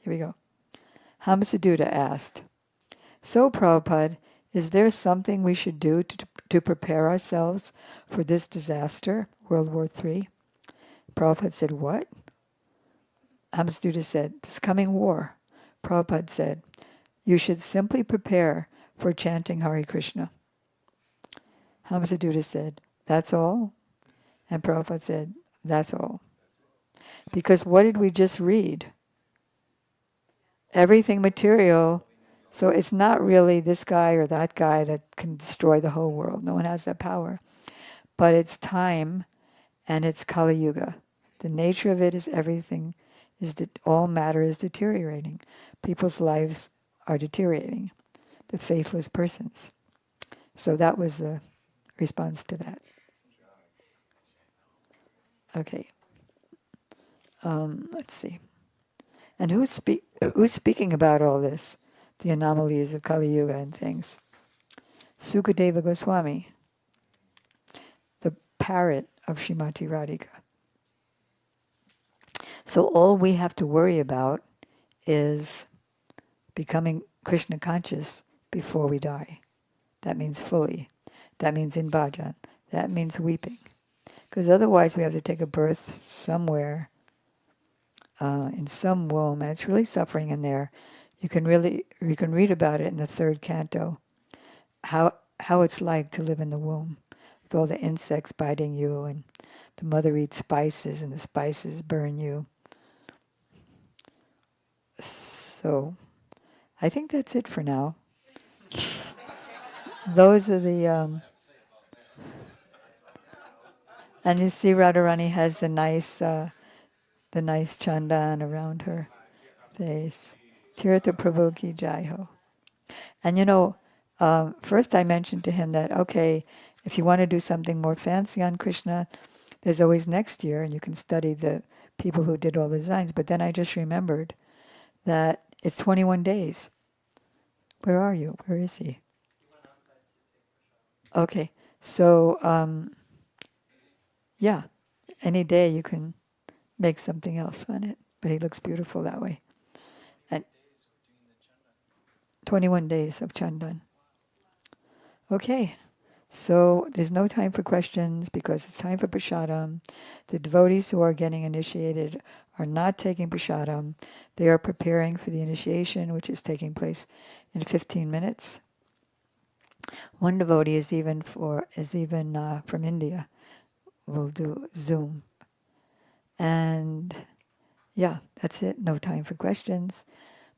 Here we go. Hamsaduta asked, so Prabhupada, is there something we should do to prepare ourselves for this disaster, World War III? Prabhupada said, what? Hamsaduta said, this coming war. Prabhupada said, you should simply prepare for chanting Hare Krishna. Hamsaduta said, that's all? And Prabhupada said, that's all. Because what did we just read? Everything material. So it's not really this guy or that guy that can destroy the whole world. No one has that power. But it's time and it's Kali Yuga. The nature of it is everything, is that all matter is deteriorating. People's lives are deteriorating. The faithless persons. So that was the response to that. Okay. Let's see. And who's speaking about all this? The anomalies of Kali Yuga and things. Sukadeva Goswami, the parrot of Srimati Radhika. So all we have to worry about is becoming Krishna conscious before we die. That means fully. That means in bhajan. That means weeping. Because otherwise we have to take a birth somewhere, in some womb, and it's really suffering in there. You can read about it in the third canto, how it's like to live in the womb, with all the insects biting you, and the mother eats spices, and the spices burn you. So, I think that's it for now. Those are the And you see Radharani has the nice chandan around her face. Tirtha Prabhu ki jai ho. And first I mentioned to him that, okay, if you want to do something more fancy on Krishna, there's always next year, and you can study the people who did all the designs. But then I just remembered that it's 21 days. Where are you? Where is he? Okay, so yeah, any day you can make something else on it, but he looks beautiful that way. And 21 days of Chandan. Okay, so there's no time for questions because it's time for prasadam. The devotees who are getting initiated are not taking prasadam. They are preparing for the initiation, which is taking place in 15 minutes. One devotee is even from India. We'll do Zoom. And yeah, that's it. No time for questions.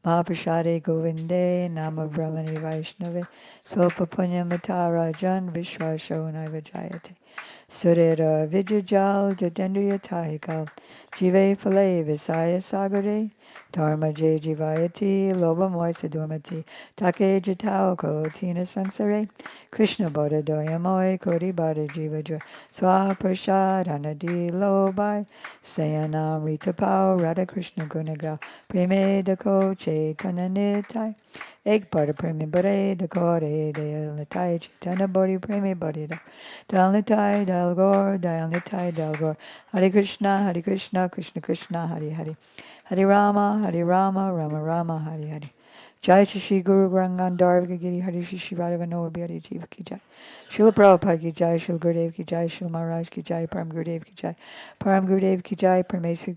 Mahaprasade Govinde Nama Brahmani Vaishnave Swopa Punyamata Rajan Vishwasho Naivajayate Surera Vijajal Jatendriya Tahikal Jive Phale Visaya Sagare Dharma Jay Jivayati Loba Moisa Dormati Take Jatao Ko Tina Sangsare Krishna Bodha Doyamoy Kodi Bada Jiva Joy Swaprashad Anadi Lobai Sayanam Rita Pao Radha Krishna Gunagal Preme Dako Chaitanya Nitai Ek Pada Preme Bade Dako Re Dayal Nitai Chaitanya Bodhi Preme Bodhi Dal Nitai Dal Gor Dal Nitai Dal Gor Hare Krishna Krishna Krishna Hare Hare Hare Rama Rama Rama Hare Hare Jai Shri Guru Rangan Darvika Giri Hare Shri Radhavano Bihari Jiva Ki Jai Srila Prabhupada Ki Jai Srila Gurudev Ki Jai Srila Maharaj Ki Jai Param Gurudev Ki Jai Param Gurudev Ki Jai Parameswari